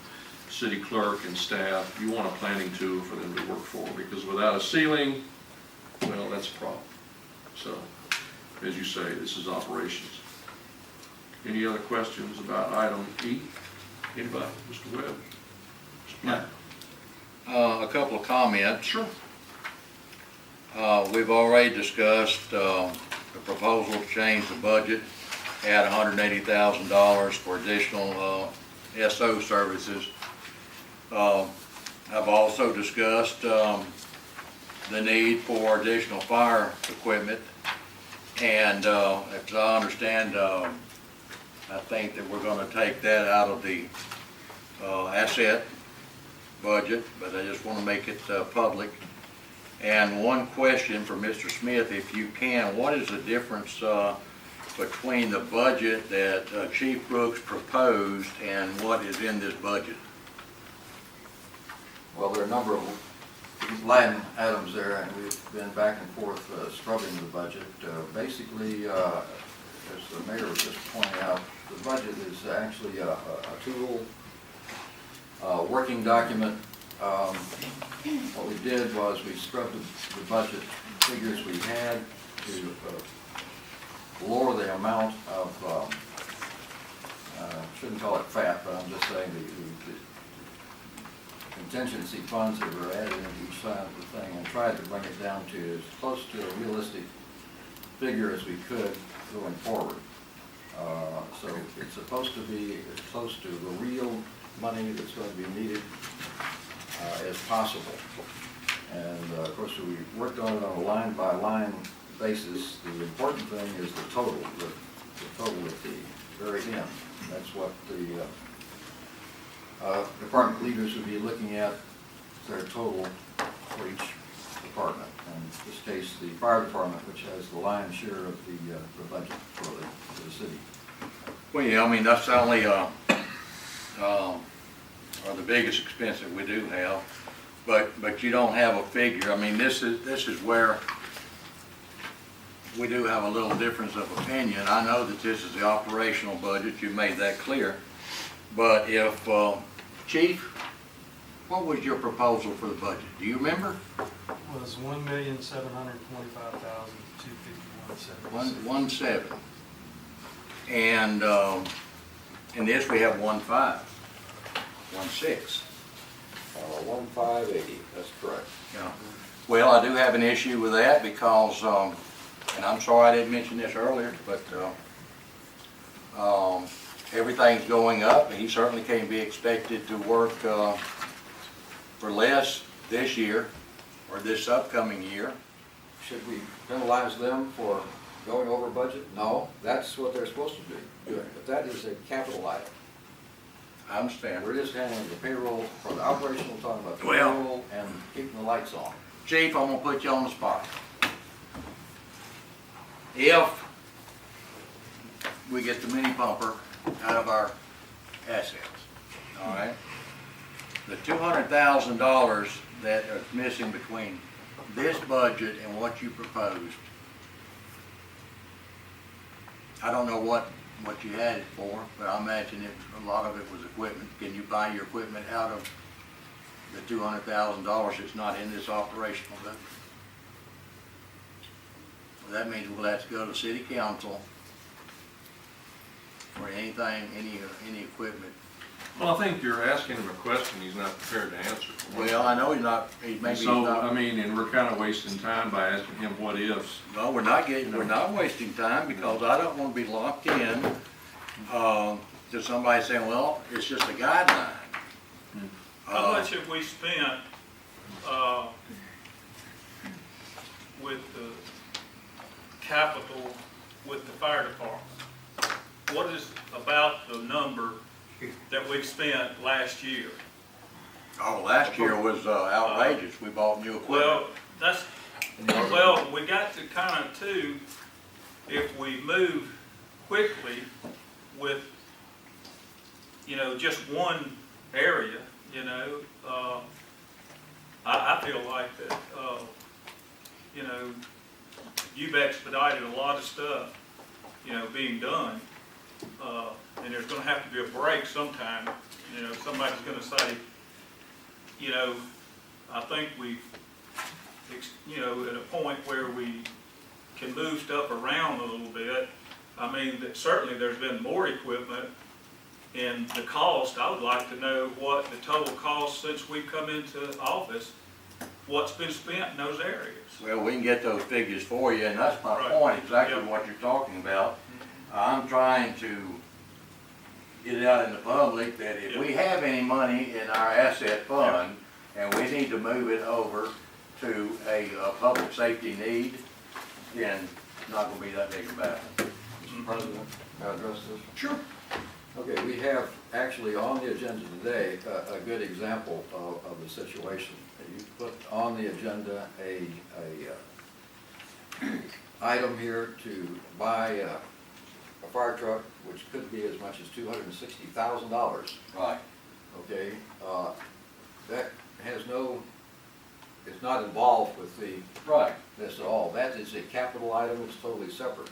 city clerk and staff, you want a planning tool for them to work for, because without a ceiling, well, that's a problem. So, as you say, this is operations. Any other questions about item E? Anybody? Mr. Webb? Mr. Platt? A couple of comments. Sure. We've already discussed, the proposal to change the budget, add $180,000 for additional, SO services. I've also discussed, the need for additional fire equipment. And, as I understand, I think that we're gonna take that out of the, asset budget, but I just wanna make it, public. And one question for Mr. Smith, if you can, what is the difference, between the budget that, Chief Brooks proposed and what is in this budget? Well, there are a number of line items there, and we've been back and forth scrubbing the budget. Basically, as the mayor was just pointing out, the budget is actually a tool, working document. What we did was we scrubbed the budget figures we had to lower the amount of, shouldn't call it fat, but I'm just saying the contingency funds that were added into each side of the thing, and tried to bring it down to as close to a realistic figure as we could going forward. So it's supposed to be as close to the real money that's going to be needed as possible. And of course, we worked on it on a line-by-line basis. The important thing is the total, the total at the very end. That's what the department leaders would be looking at, their total for each department. And in this case, the fire department, which has the lion's share of the budget for the city. Well, yeah, I mean, that's only, or the biggest expense that we do have, but you don't have a figure. I mean, this is where we do have a little difference of opinion. I know that this is the operational budget, you made that clear, but if, Chief, what was your proposal for the budget? Do you remember? Was $1,725,251.76. 1.7. And in this we have 1.5, 1.6. 1,580, that's correct. Yeah. Well, I do have an issue with that because, and I'm sorry I didn't mention this earlier, but everything's going up, and he certainly can't be expected to work for less this year or this upcoming year. Should we penalize them for going over budget? No, that's what they're supposed to be doing, but that is a capital item. I understand. We're just handling the payroll for the operational, talking about the Well, payroll and keeping the lights on. Chief, I'm gonna put you on the spot. If we get the mini pumper out of our assets, all right? The $200,000 that is missing between this budget and what you proposed, I don't know what you had it for, but I imagine a lot of it was equipment. Can you buy your equipment out of the $200,000 that's not in this operational budget? Well, that means we'll have to go to city council for anything, any equipment. Well, I think you're asking him a question he's not prepared to answer. Well, I know he's not, So, I mean, and we're kind of wasting time by asking him what ifs. No, we're not wasting time because I don't want to be locked in to somebody saying, well, it's just a guideline. How much have we spent, with the capital, with the fire department? What is about the number that we spent last year? Oh, last year was outrageous. We bought new equipment. Well, we got to kind of too, if we move quickly with, just one area, I feel like that, you've expedited a lot of stuff, being done. And there's gonna have to be a break sometime, somebody's gonna say, I think we've, at a point where we can move stuff around a little bit. I mean, certainly there's been more equipment, and the cost, I would like to know what the total cost since we've come into office, what's been spent in those areas. Well, we can get those figures for you, and that's my Right. point, exactly Yep. what you're talking about. I'm trying to get it out in the public that if we have any money in our asset fund, and we need to move it over to a public safety need, then it's not gonna be that big a battle. Mr. President, may I address this? Sure. Okay, we have actually on the agenda today a good example of the situation. You put on the agenda a item here to buy a fire truck, which could be as much as $260,000. Right. Okay, that has no, it's not involved with this at all. That is a capital item, it's totally separate.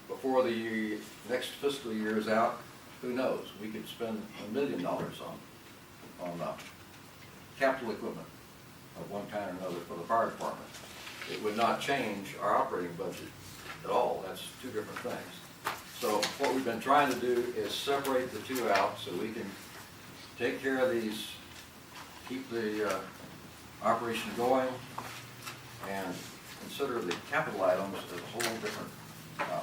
Before the next fiscal year is out, who knows? We could spend $1 million on capital equipment of one kind or another for the fire department. It would not change our operating budget at all. That's two different things. So what we've been trying to do is separate the two out so we can take care of these, keep the operation going, and consider the capital items as a whole different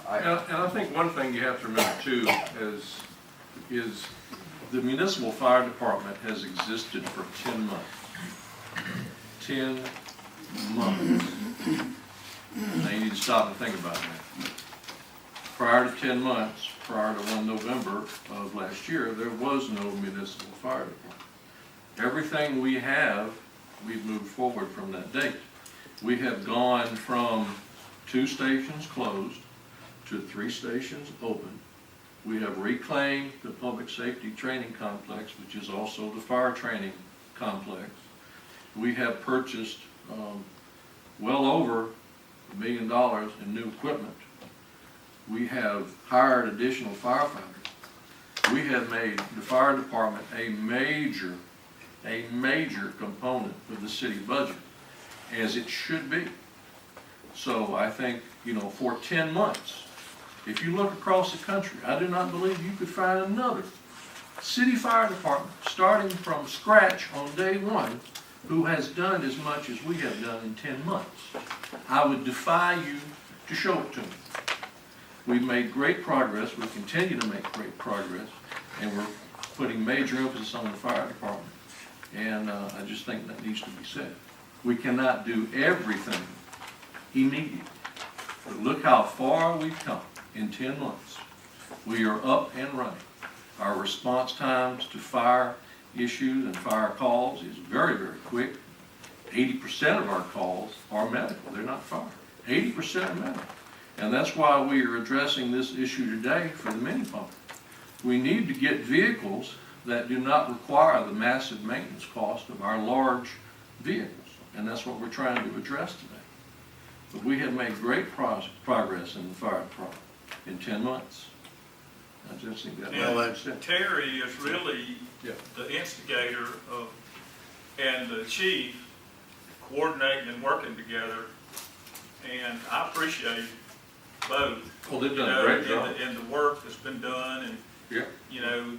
item. And I think one thing you have to remember too is the municipal fire department has existed for 10 months. 10 months. Now you need to stop and think about that. Prior to 10 months, prior to 1 November of last year, there was no municipal fire department. Everything we have, we've moved forward from that date. We have gone from 2 stations closed to 3 stations open. We have reclaimed the public safety training complex, which is also the fire training complex. We have purchased well over $1 million in new equipment. We have hired additional firefighters. We have made the fire department a major component of the city budget, as it should be. So I think, for 10 months, if you look across the country, I do not believe you could find another city fire department, starting from scratch on day one, who has done as much as we have done in 10 months. I would defy you to show it to me. We've made great progress, we continue to make great progress, and we're putting major emphasis on the fire department. And I just think that needs to be said. We cannot do everything immediately, but look how far we've come in 10 months. We are up and running. Our response times to fire issues and fire calls is very, very quick. 80% of our calls are medical, they're not fire. 80% are medical. And that's why we are addressing this issue today for the mini pumper. We need to get vehicles that do not require the massive maintenance cost of our large vehicles. And that's what we're trying to address today. But we have made great progress in the fire department in 10 months. I just think that. And Terry is really Yeah. the instigator of, and the chief coordinating and working together. And I appreciate both. Oh, they've done a great job. And the work that's been done, and Yeah.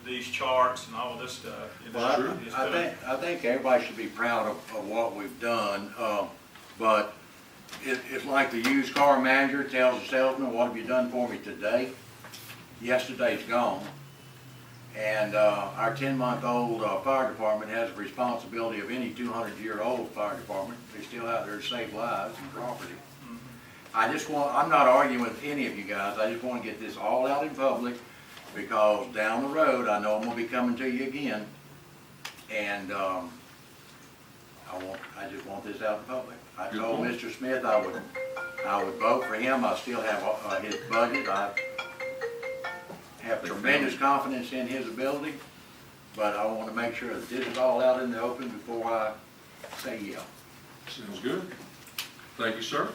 these charts and all this stuff. Well, I think everybody should be proud of what we've done, but it's like the used car manager tells the salesman, what have you done for me today? Yesterday's gone. And our 10-month-old fire department has the responsibility of any 200-year-old fire department. They're still out there to save lives and property. I'm not arguing with any of you guys, I just want to get this all out in public, because down the road, I know I'm gonna be coming to you again, and I just want this out in public. I told Mr. Smith I would vote for him. I still have his budget. have tremendous confidence in his ability, but I want to make sure that this is all out in the open before I say yeah. Sounds good. Thank you, sir.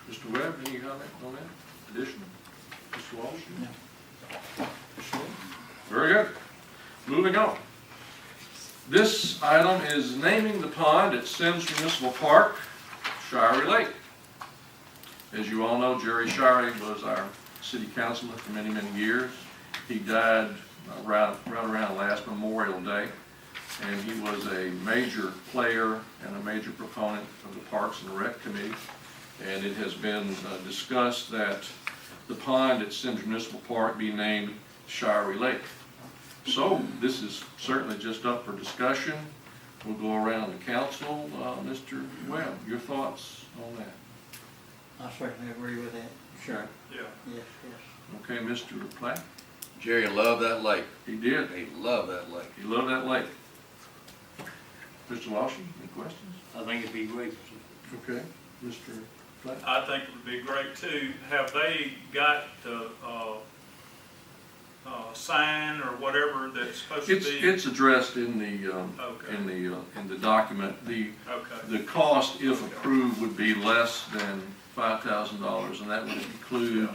Mr. Webb, any comment on that? Additional? Mr. Walsh? No. Very good. Moving on. This item is naming the pond at Semmes Municipal Park, Shirey Lake. As you all know, Jerry Shirey was our city councilman for many, many years. He died right around last Memorial Day, and he was a major player and a major proponent of the Parks and Rec Committee. And it has been discussed that the pond at Semmes Municipal Park be named Shirey Lake. So this is certainly just up for discussion. We'll go around the council. Mr. Webb, your thoughts on that? I certainly agree with that. Sure. Yeah. Yes, yes. Okay, Mr. Platt? Jerry loved that lake. He did. He loved that lake. He loved that lake. Mr. Walsh, any questions? I think it'd be great. Okay, Mr. Platt? I think it would be great too. Have they got the, sign or whatever that's supposed to be? It's addressed in the, Okay. in the document. Okay. The cost, if approved, would be less than $5,000, and that would include,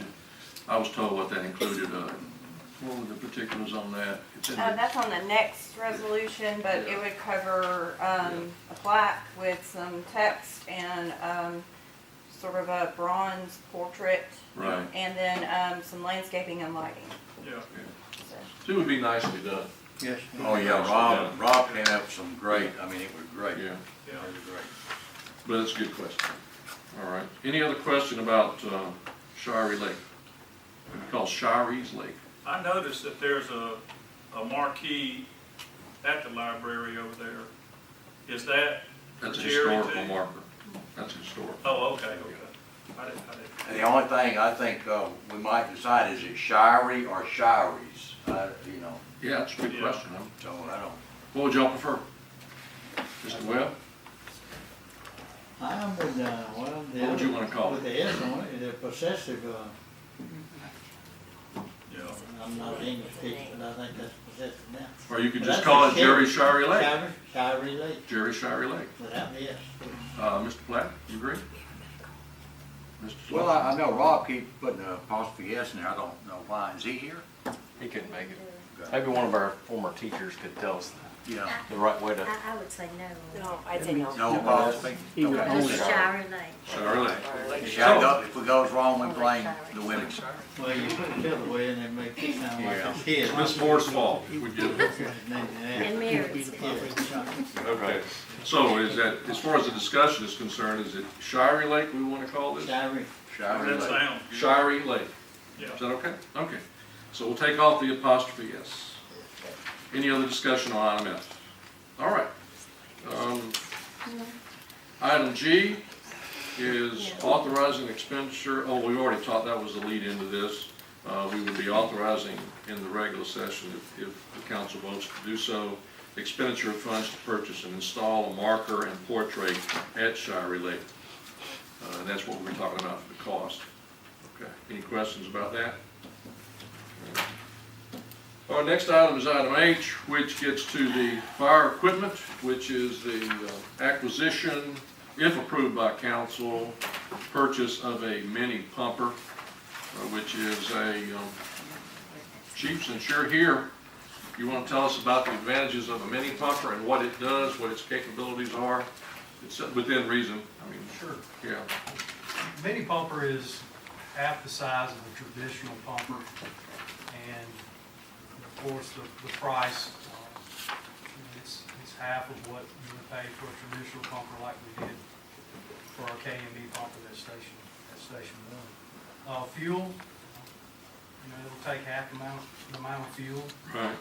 I was told what that included, what were the particulars on that? It's in the- That's on the next resolution, but it would cover, a plaque with some text and, sort of a bronze portrait. Right. And then, some landscaping and lighting. Yeah. So. So it would be nicely done. Yes. Oh, yeah, Rob came up with some great, I mean, it was great. Yeah, Yeah. It was great. but it's a good question. All right. Any other question about Shirey Lake? It's called Shirey's Lake. I noticed that there's a marquee at the library over there. Is that for That's a Jerry historical too? marker. That's historical. Oh, okay. I didn't. And the only thing I think we might decide is it Shirey or Shireys, you know, Yeah, that's a good Yeah. question, huh? so I don't. What would y'all prefer? Mr. Webb? I would, well, the What would you other- wanna call with it? the S on it, the possessive, Yeah. I'm not English speaking, but I think that's possessive now. Or you could But just that's call a it Jerry Shirey Lake. Shirey Lake, Jerry Shirey Lake. without the S. Mr. Platt, you agree? Mr. Well, Slaughter? I know Rob keeps putting an apostrophe S in there, I don't know why, is he here? He couldn't make it. Maybe one of our former teachers could tell us Yeah. the right way to. I would say no. No, I'd say no. No apostrophe? Okay. Just Shirey Lake. Shirey Lake. If it goes wrong, we blame the women. Well, you put it the other way and it makes it sound like Yeah. it's his. It's Miss Moore's fault. We did it. And Mary's. Okay. So is that, as far as the discussion is concerned, is it Shirey Lake we want to call this? Shirey. Shirey That Lake. sounds good. Shirey Lake. Yeah. Is that okay? Okay. So we'll take off the apostrophe S. Any other discussion on item F? All right. Item G is authorizing expenditure. Oh, we already talked, that was the lead into this. We would be authorizing in the regular session, if the council votes to do so, expenditure of funds to purchase and install a marker and portrait at Shirey Lake. And that's what we're talking about for the cost. Okay. Any questions about that? Our next item is item H, which gets to the fire equipment, which is the acquisition, if approved by council, purchase of a mini pumper, which is a, Chief, since you're here, you want to tell us about the advantages of a mini pumper and what it does, what its capabilities are? It's within reason, I mean. Sure. Yeah. Mini pumper is half the size of a traditional pumper, and of course, the price, it's half of what you would pay for a traditional pumper like we did for our K&B pumper at Station 1. Fuel, it'll take half the amount of fuel. Right.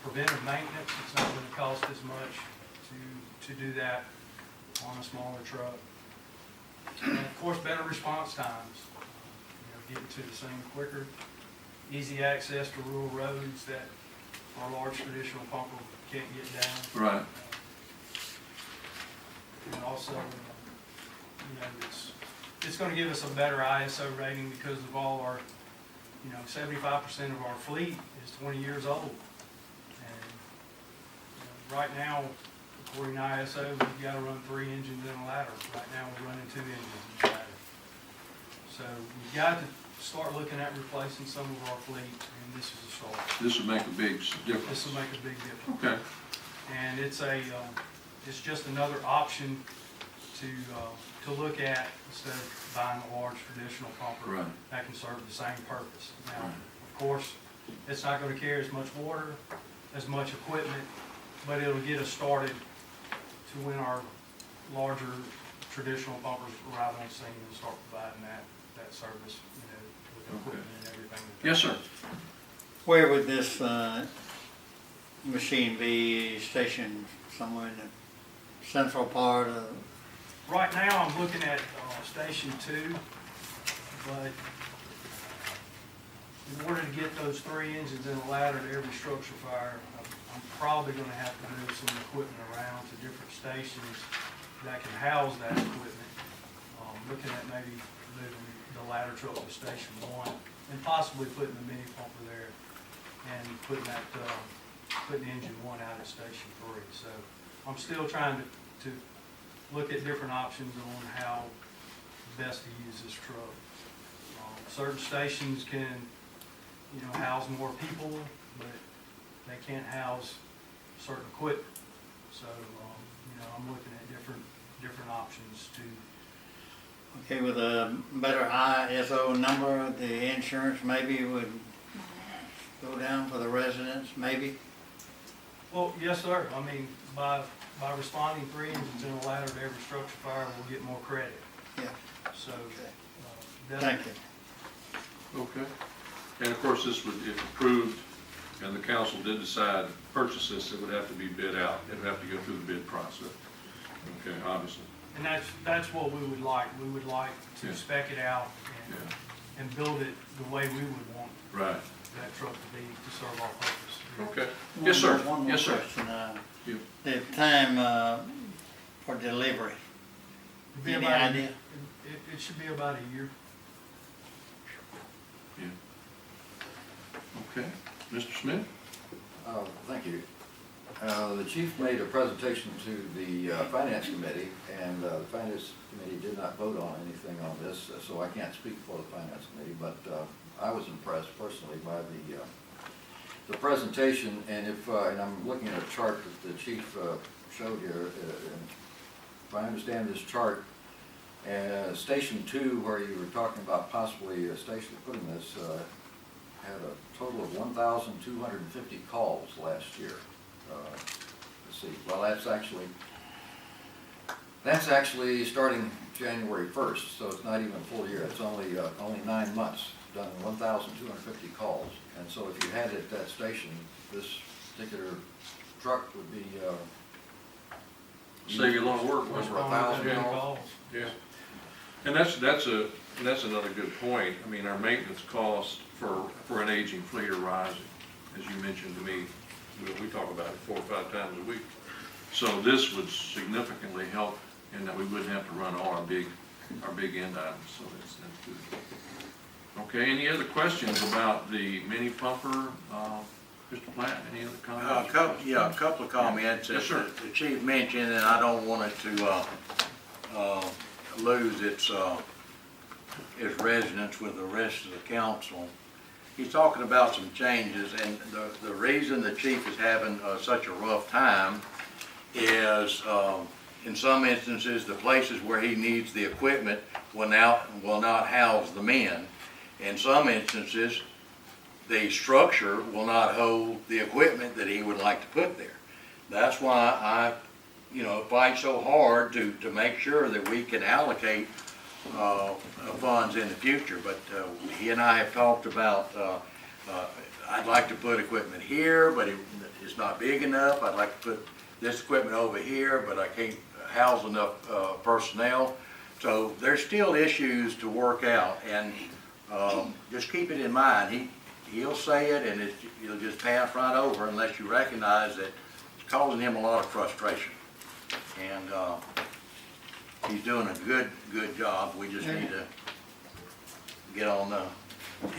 Preventive maintenance, it's not going to cost as much to do that on a smaller truck. And of course, better response times, getting to the scene quicker, easy access to rural roads that our large traditional pumper can't get down. Right. And also, it's going to give us a better ISO rating because of all our 75% of our fleet is 20 years old. And right now, according to ISO, we've got to run 3 engines in a ladder. Right now, we're running 2 engines in a ladder. So we've got to start looking at replacing some of our fleet, and this is a start. This would make a big difference. This will make a big difference. Okay, And it's just another option to look at instead of buying a large traditional pumper. Right. That can serve the same purpose. Now, Right. of course, it's not gonna carry as much water, as much equipment, but it'll get us started to when our larger traditional pumpers arrive on scene and start providing that service, with equipment and everything. yes, sir. Where would this, machine be stationed? Somewhere in the central part of? Right now, I'm looking at Station 2, but in order to get those 3 engines in a ladder to every structure fire, I'm probably going to have to move some equipment around to different stations that can house that equipment. Looking at maybe moving the ladder truck to Station 1 and possibly putting the mini pumper there and putting engine 1 out at Station 3. So I'm still trying to look at different options on how best to use this truck. Certain stations can, house more people, but they can't house certain equipment. So, I'm looking at different options to. Okay, with a better ISO number, the insurance maybe would go down for the residents, maybe? Well, yes, sir. I mean, by responding 3 engines in a ladder to every structure fire, we'll get more credit. Yeah. So, Thank you. Okay. And of course, this would, if approved, and the council did decide to purchase this, it would have to be bid out. It would have to go through the bid process. Okay, obviously. And that's what we would like. We would like to Yeah. spec it out Yeah. and build it the way we would want Right. that truck to be to serve our purpose. Okay. Yes, sir. One more Yes, sir. question. You. The time for delivery, It'd be any about a- idea? It should be about a year. Yeah. Okay. Mr. Smith? Thank you. The chief made a presentation to the finance committee, and the finance committee did not vote on anything on this, so I can't speak for the finance committee, but I was impressed personally by the presentation, and and I'm looking at a chart that the chief showed here, and if I understand this chart, Station 2, where you were talking about possibly a station putting this, had a total of 1,250 calls last year. Let's see, well, that's actually starting January 1st, so it's not even a full year. It's only 9 months, done 1,250 calls. And so if you had it at that station, this particular truck would be Save you a lot of work. over Respond to 1,000 every calls. call. Yeah. And that's another good point. I mean, our maintenance costs for an aging fleet are rising, as you mentioned to me. We talk about it 4 or 5 times a week. So this would significantly help in that we wouldn't have to run all our big end items, so that's good. Okay, any other questions about the mini pumper? Mr. Platt, any other comments? A couple of comments Yes, sir. that the chief mentioned, and I don't want it to lose its resonance with the rest of the council. He's talking about some changes, and the reason the chief is having such a rough time is, in some instances, the places where he needs the equipment will not house the men. In some instances, the structure will not hold the equipment that he would like to put there. That's why I, fight so hard to make sure that we can allocate funds in the future. But he and I have talked about, I'd like to put equipment here, but it's not big enough. I'd like to put this equipment over here, but I can't house enough personnel. So there's still issues to work out, and just keep it in mind. He'll say it, and you'll just pass right over unless you recognize that it's causing him a lot of frustration. And he's doing a good job. We just need to get on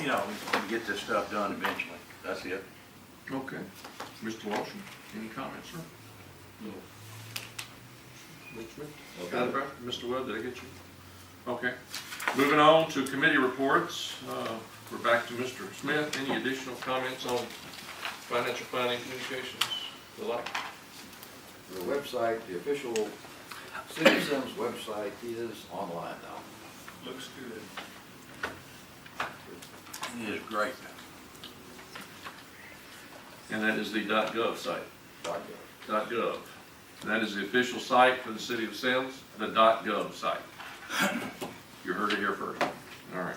you know, get this stuff done eventually. That's it. Okay. Mr. Lawson, any comments, sir? No. Mr. Smith? Got it, right? Mr. Webb, did I get you? Okay. Moving on to committee reports. We're back to Mr. Smith. Any additional comments on financial planning, communications, the like? The website, the official City of Semmes website is online now. Looks good. It is great. And that is the .gov site. .gov. .gov. And that is the official site for the City of Semmes, the .gov site. You heard it here first. All right.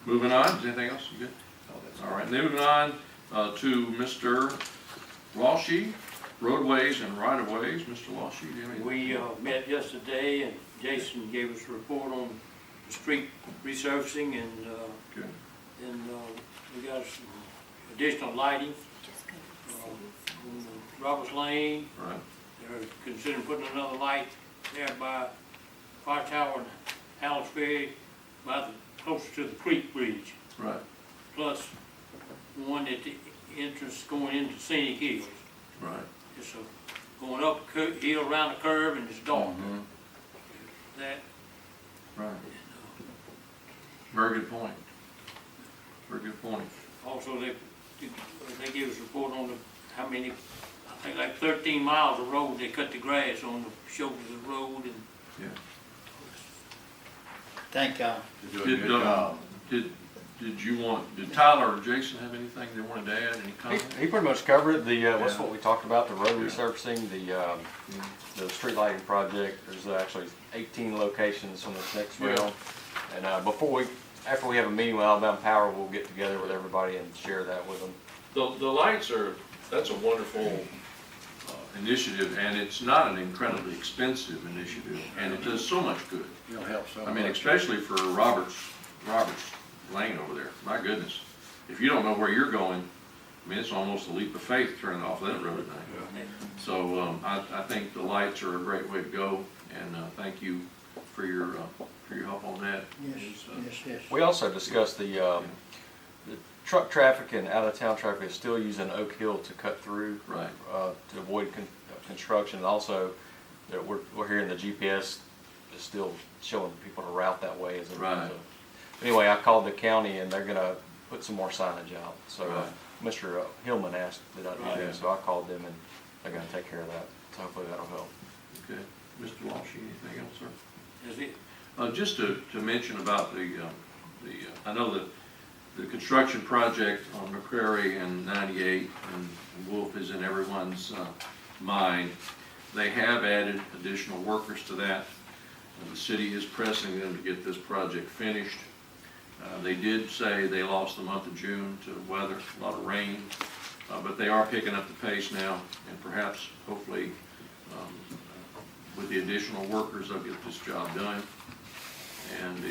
Moving on, is anything else? You good? Oh, that's All right, moving on to Mr. Walshy, roadways and right-of-ways. Mr. Walshy, do you have anything? We met yesterday and Jason gave us a report on the street resurfacing and, Good. we got some additional lighting. On Roberts Lane, Right, they're considering putting another light there by Fire Tower and Hallett's Ferry, closer to the Creek Bridge. right, Plus one at the entrance going into Scenic Hills. right. It's going up a hill around the curve and it's dark. That, Right. Very good point. Very good point. also they gave us a report on how many, I think like 13 miles of road, they cut the grass on the shoulders of the road and. Yeah. Thank y'all. You do a good job. Did Tyler or Jason have anything they wanted to add? Any comments? He pretty much covered it. What's Yeah. what we talked about, the road Yeah. resurfacing, the street lighting project. There's actually 18 locations on this next Yeah. round. And after we have a meeting with Alabama Power, we'll get together with everybody and share that with them. The lights that's a wonderful initiative, and it's not an incredibly expensive initiative, and it does so much good. It'll help so much. I mean, especially for Roberts Lane over there. My goodness. If you don't know where you're going, I mean, it's almost a leap of faith turning off that road at night. So I think the lights are a great way to go, and thank you for your help on that. Yes. We also discussed the truck traffic and out-of-town traffic is still using Oak Hill to cut through. Right. To avoid construction. And also, that we're hearing the GPS is still showing people to route that way as a Right. Anyway, I called the county and they're gonna put some more signage out. So Right. Mr. Hillman asked that I do Right. that, so I called them and they're gonna take care of that. So hopefully that'll help. Okay. Mr. Walsh, anything else, sir? That's it. Just to mention about I know that the construction project on McCrary and 98 and Wolf is in everyone's mind. They have added additional workers to that. The city is pressing them to get this project finished. They did say they lost the month of June to weather, a lot of rain, but they are picking up the pace now, and perhaps, hopefully, with the additional workers, they'll get this job done. And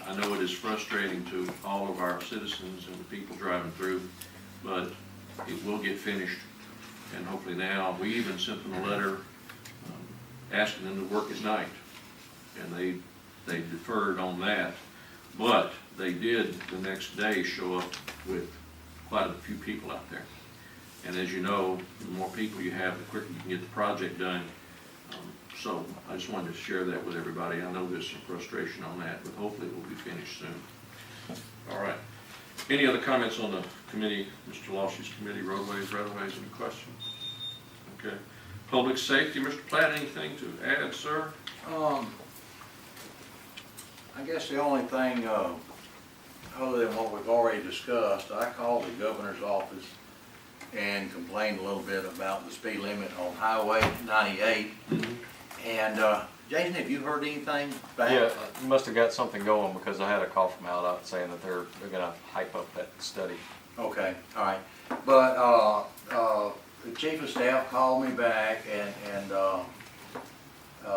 I know it is frustrating to all of our citizens and the people driving through, but it will get finished. And hopefully now, we even sent them a letter asking them to work at night. And they deferred on that. But they did the next day show up with quite a few people out there. And as you know, the more people you have, the quicker you can get the project done. So I just wanted to share that with everybody. I know there's some frustration on that, but hopefully it will be finished soon. All right. Any other comments on the committee, Mr. Lawshy's committee, roadways, right-of-ways, any questions? Okay. Public safety, Mr. Platt, anything to add, sir? I guess the only thing, other than what we've already discussed, I called the governor's office and complained a little bit about the speed limit on Highway 98. And Jason, have you heard anything back? Yeah, you must have got something going because I had a call from Aldott saying that they're gonna hype up that study. Okay, all right. But the chief of staff called me back and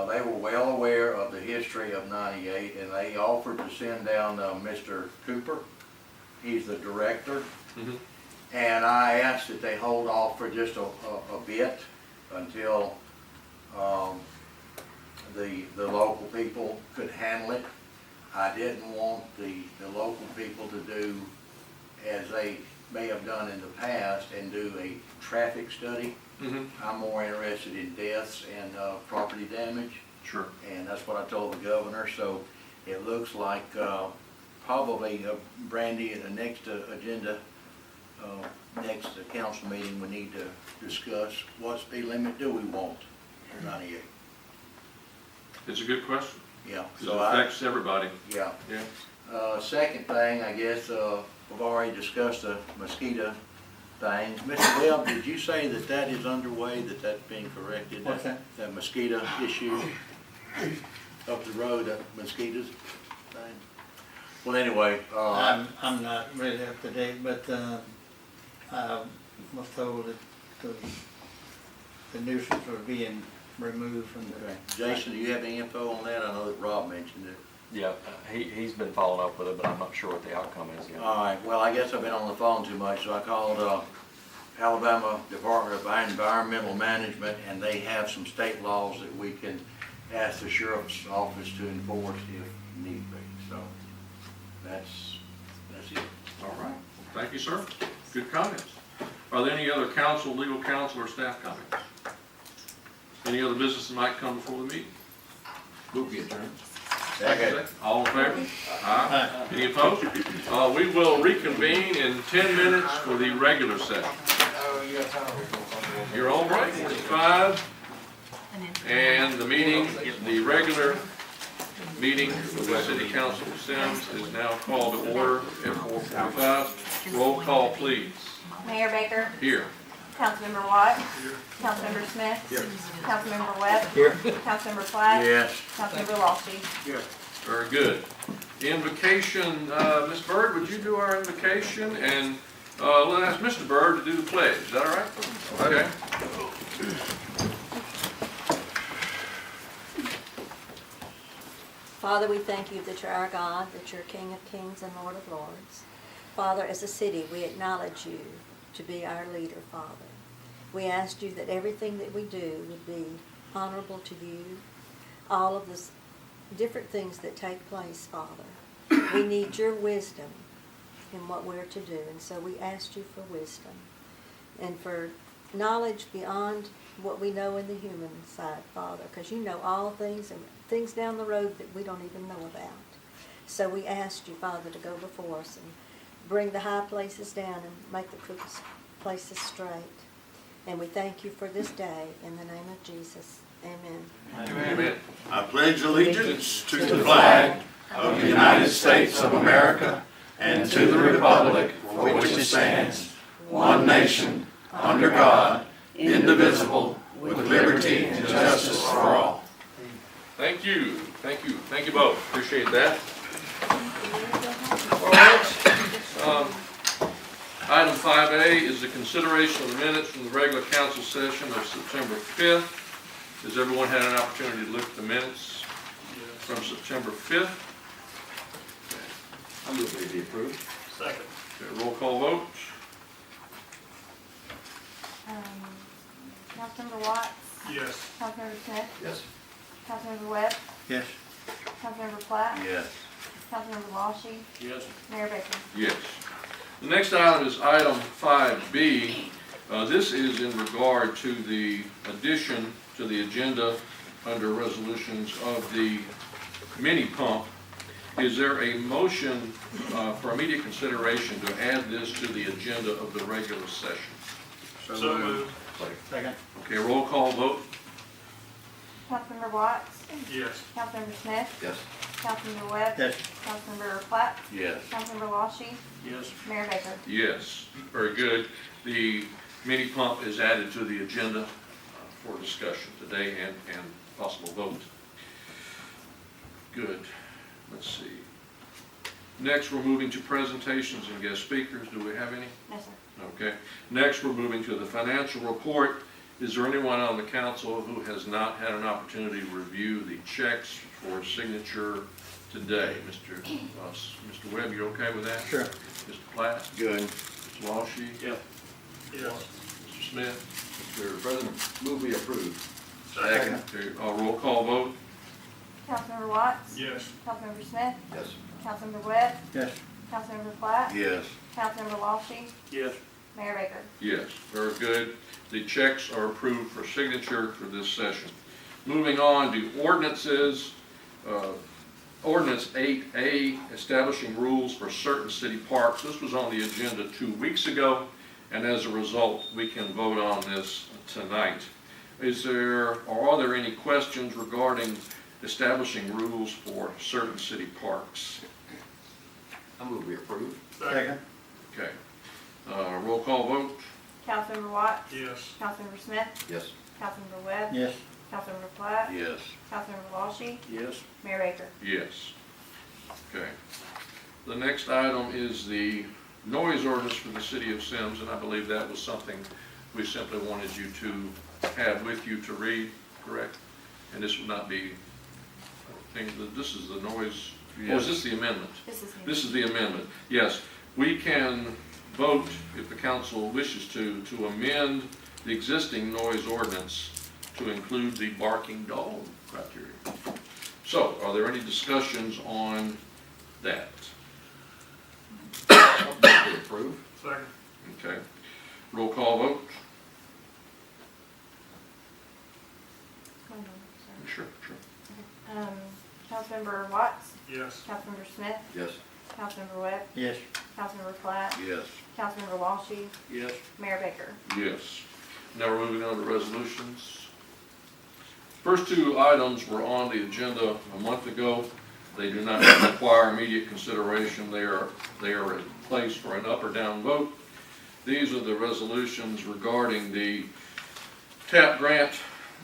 they were well aware of the history of 98 and they offered to send down Mr. Cooper. He's the director. And I asked that they hold off for just a bit until the local people could handle it. I didn't want the local people to do as they may have done in the past and do a traffic study. Mm-hmm. I'm more interested in deaths and property damage, Sure. and that's what I told the governor. So it looks like probably Brandy at the next agenda, next council meeting, we need to discuss what speed limit do we want in 98. It's a good question. Yeah. 'Cause So it affects everybody. Yeah. Yeah. Second thing, I guess, we've already discussed the mosquito thing. Mr. Webb, did you say that that is underway, that that's being corrected? What's that? That mosquito issue up the road, that mosquitoes thing? Well, anyway, I'm not really up to date, but, I was told that the nuisance was being removed from the. okay. Jason, do you have any info on that? I know that Rob mentioned it. Yeah, he's been following up with it, but I'm not sure what the outcome is yet. All right, well, I guess I've been on the phone too much, so I called Alabama Department of Environmental Management, and they have some state laws that we can ask the sheriff's office to enforce if need be. So that's it. All right. Well, thank you, sir. Good comments. Are there any other council, legal counsel, or staff comments? Any other business that might come before the meeting? Move the adjourn. Second. All in favor? Aye. Any opposed? We will reconvene in 10 minutes for the regular session. You're all right. It's 5. And the meeting, the regular meeting for the City Council of Semmes is now called to order at 4:45. Roll call, please. Mayor Baker, Here. Councilmember Watt, Councilmember Smith, Councilmember Webb, Here. Councilmember Platt, Yes. Councilmember LaShie. Very good. Invocation, Ms. Byrd, would you do our invocation? And we'll ask Mr. Byrd to do the pledge. Is that all right? Okay. Father, we thank you that you're our God, that you're King of kings and Lord of lords. Father, as a city, we acknowledge you to be our leader, Father. We ask you that everything that we do would be honorable to you, all of the different things that take place, Father. We need your wisdom in what we're to do, and so we ask you for wisdom and for knowledge beyond what we know in the human side, Father, because you know all things and things down the road that we don't even know about. So we ask you, Father, to go before us and bring the high places down and make the crooked places straight. And we thank you for this day in the name of Jesus. Amen. Amen. I pledge allegiance to the flag of the United States of America and to the republic for which it stands, one nation, under God, indivisible, with liberty and justice for all. Thank you. Thank you. Thank you both. Appreciate that. All right. Item 5A is the consideration of the minutes from the regular council session of September 5th. Has everyone had an opportunity to look at the minutes from September 5th? I move they be approved. Second. Okay, roll call vote. Councilmember Watts, Yes. Councilmember Smith, Yes. Councilmember Webb, Yes. Councilmember Platt, Yes. Councilmember LaShie, Yes. Mayor Baker. Yes. The next item is item 5B. This is in regard to the addition to the agenda under resolutions of the mini pump. Is there a motion for immediate consideration to add this to the agenda of the regular session? So moved. Second. Okay, roll call vote. Councilmember Watts, Yes. Councilmember Smith, Yes. Councilmember Webb, Yes. Councilmember Platt, Yes. Councilmember LaShie, Yes. Mayor Baker. Yes, very good. The mini pump is added to the agenda for discussion today and possible vote. Good. Let's see. Next, we're moving to presentations and guest speakers. Do we have any? No, sir. Okay. Next, we're moving to the financial report. Is there anyone on the council who has not had an opportunity to review the checks for signature today? Mr. Webb, you okay with that? Sure. Mr. Platt? Good. Mr. LaShie? Yep. Yes. Mr. Smith? Mr. President, move we approve. Second. Okay, roll call vote. Councilmember Watts? Yes. Councilmember Smith? Yes. Councilmember Webb? Yes. Councilmember Platt? Yes. Councilmember LaShie? Yes. Mayor Baker? Yes, very good. The checks are approved for signature for this session. Moving on to ordinances. Ordinance 8A, establishing rules for certain city parks. This was on the agenda 2 weeks ago, and as a result, we can vote on this tonight. Are there any questions regarding establishing rules for certain city parks? I move we approve. Second. Okay. Roll call vote? Councilmember Watts? Yes. Councilmember Smith? Yes. Councilmember Webb? Yes. Councilmember Platt? Yes. Councilmember LaShie? Yes. Mayor Baker? Yes. Okay. The next item is the noise ordinance for the city of Semmes, and I believe that was something we simply wanted you to have with you to read, correct? And this would not be, this is the noise, or is this the amendment? This is the amendment. Yes, we can vote, if the council wishes to amend the existing noise ordinance to include the barking dog criteria. So, are there any discussions on that? We approve. Second. Okay. Roll call vote? Sure, sure. Councilmember Watts? Yes. Councilmember Smith? Yes. Councilmember Webb? Yes. Councilmember Platt? Yes. Councilmember LaShie? Yes. Mayor Baker? Yes. Now we're moving on to resolutions. First two items were on the agenda a month ago. They do not require immediate consideration. They are in place for an up or down vote. These are the resolutions regarding the TAP grant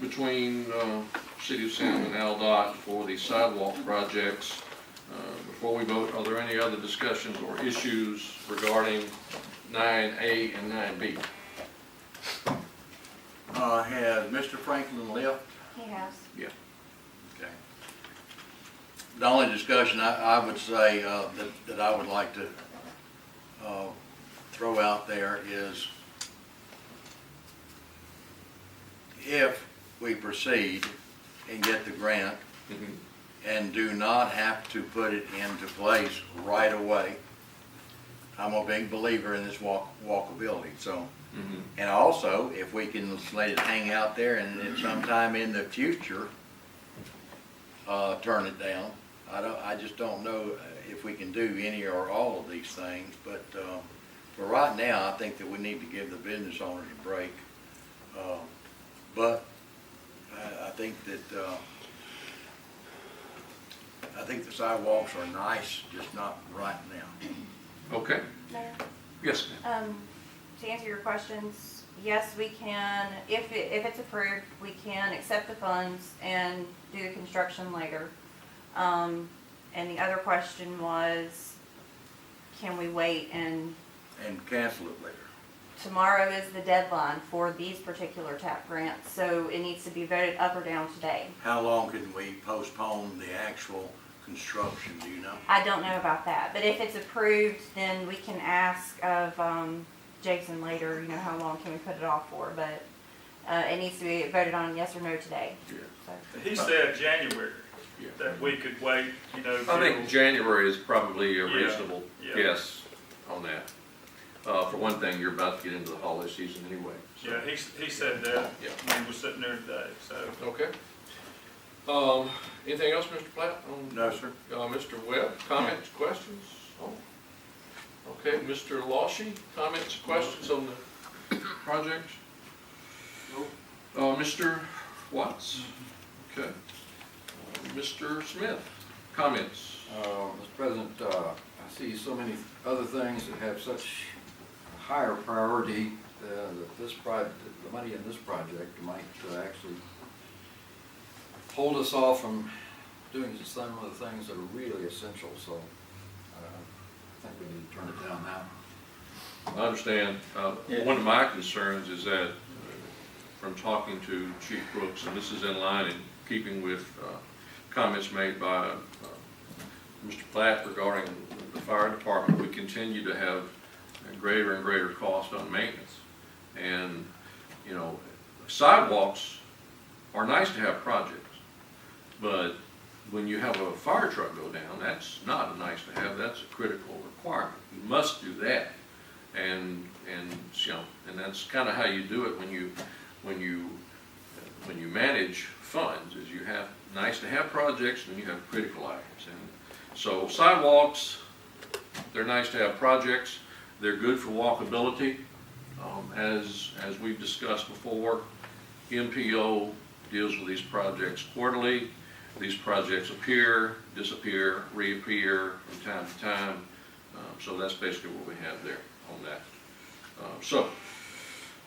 between City of Semmes and AlDOT for the sidewalk projects. Before we vote, are there any other discussions or issues regarding 9A and 9B? Has Mr. Franklin left? He has. Yeah. Okay. The only discussion I would say that I would like to throw out there is if we proceed and get the grant and do not have to put it into place right away, I'm a big believer in this walkability. So, and also if we can let it hang out there and at sometime in the future turn it down. I just don't know if we can do any or all of these things, but for right now, I think that we need to give the business owners a break. But I think that the sidewalks are nice, just not right now. Okay. Mayor? Yes, ma'am. To answer your questions, yes, we can, if it's approved, we can accept the funds and do the construction later. And the other question was, can we wait and cancel it later. tomorrow is the deadline for these particular TAP grants, so it needs to be voted up or down today. How long can we postpone the actual construction, do you know? I don't know about that, but if it's approved, then we can ask of Jason later, how long can we put it off for, but it needs to be voted on yes or no today. Yeah. So. He said January, Yeah. that we could wait, I think till- January is probably a Yeah, reasonable yeah. guess on that. For one thing, you're about to get into the holiday season anyway. So. Yeah, he said that Yeah. when he was sitting there today, so. Okay. Anything else, Mr. Platt? No, sir. Mr. Webb, comments, questions? Oh. Okay, Mr. LaShie, comments, questions on the project? No. Mr. Watts? Okay. Mr. Smith, comments? Mr. President, I see so many other things that have such higher priority that the money in this project might actually hold us off from doing some of the things that are really essential. So I think we need to turn it down now. I understand. One of my concerns is that from talking to Chief Brooks, and this is in line in keeping with comments made by Mr. Platt regarding the fire department, we continue to have a greater and greater cost on maintenance. And, sidewalks are nice to have projects, but when you have a fire truck go down, that's not a nice to have, that's a critical requirement. You must do that. And you know, and that's kind of how you do it when you manage funds, is you have nice to have projects and you have critical items. And so sidewalks, they're nice to have projects. They're good for walkability. As we've discussed before, MPO deals with these projects quarterly. These projects appear, disappear, reappear from time to time. So that's basically what we have there on that. So,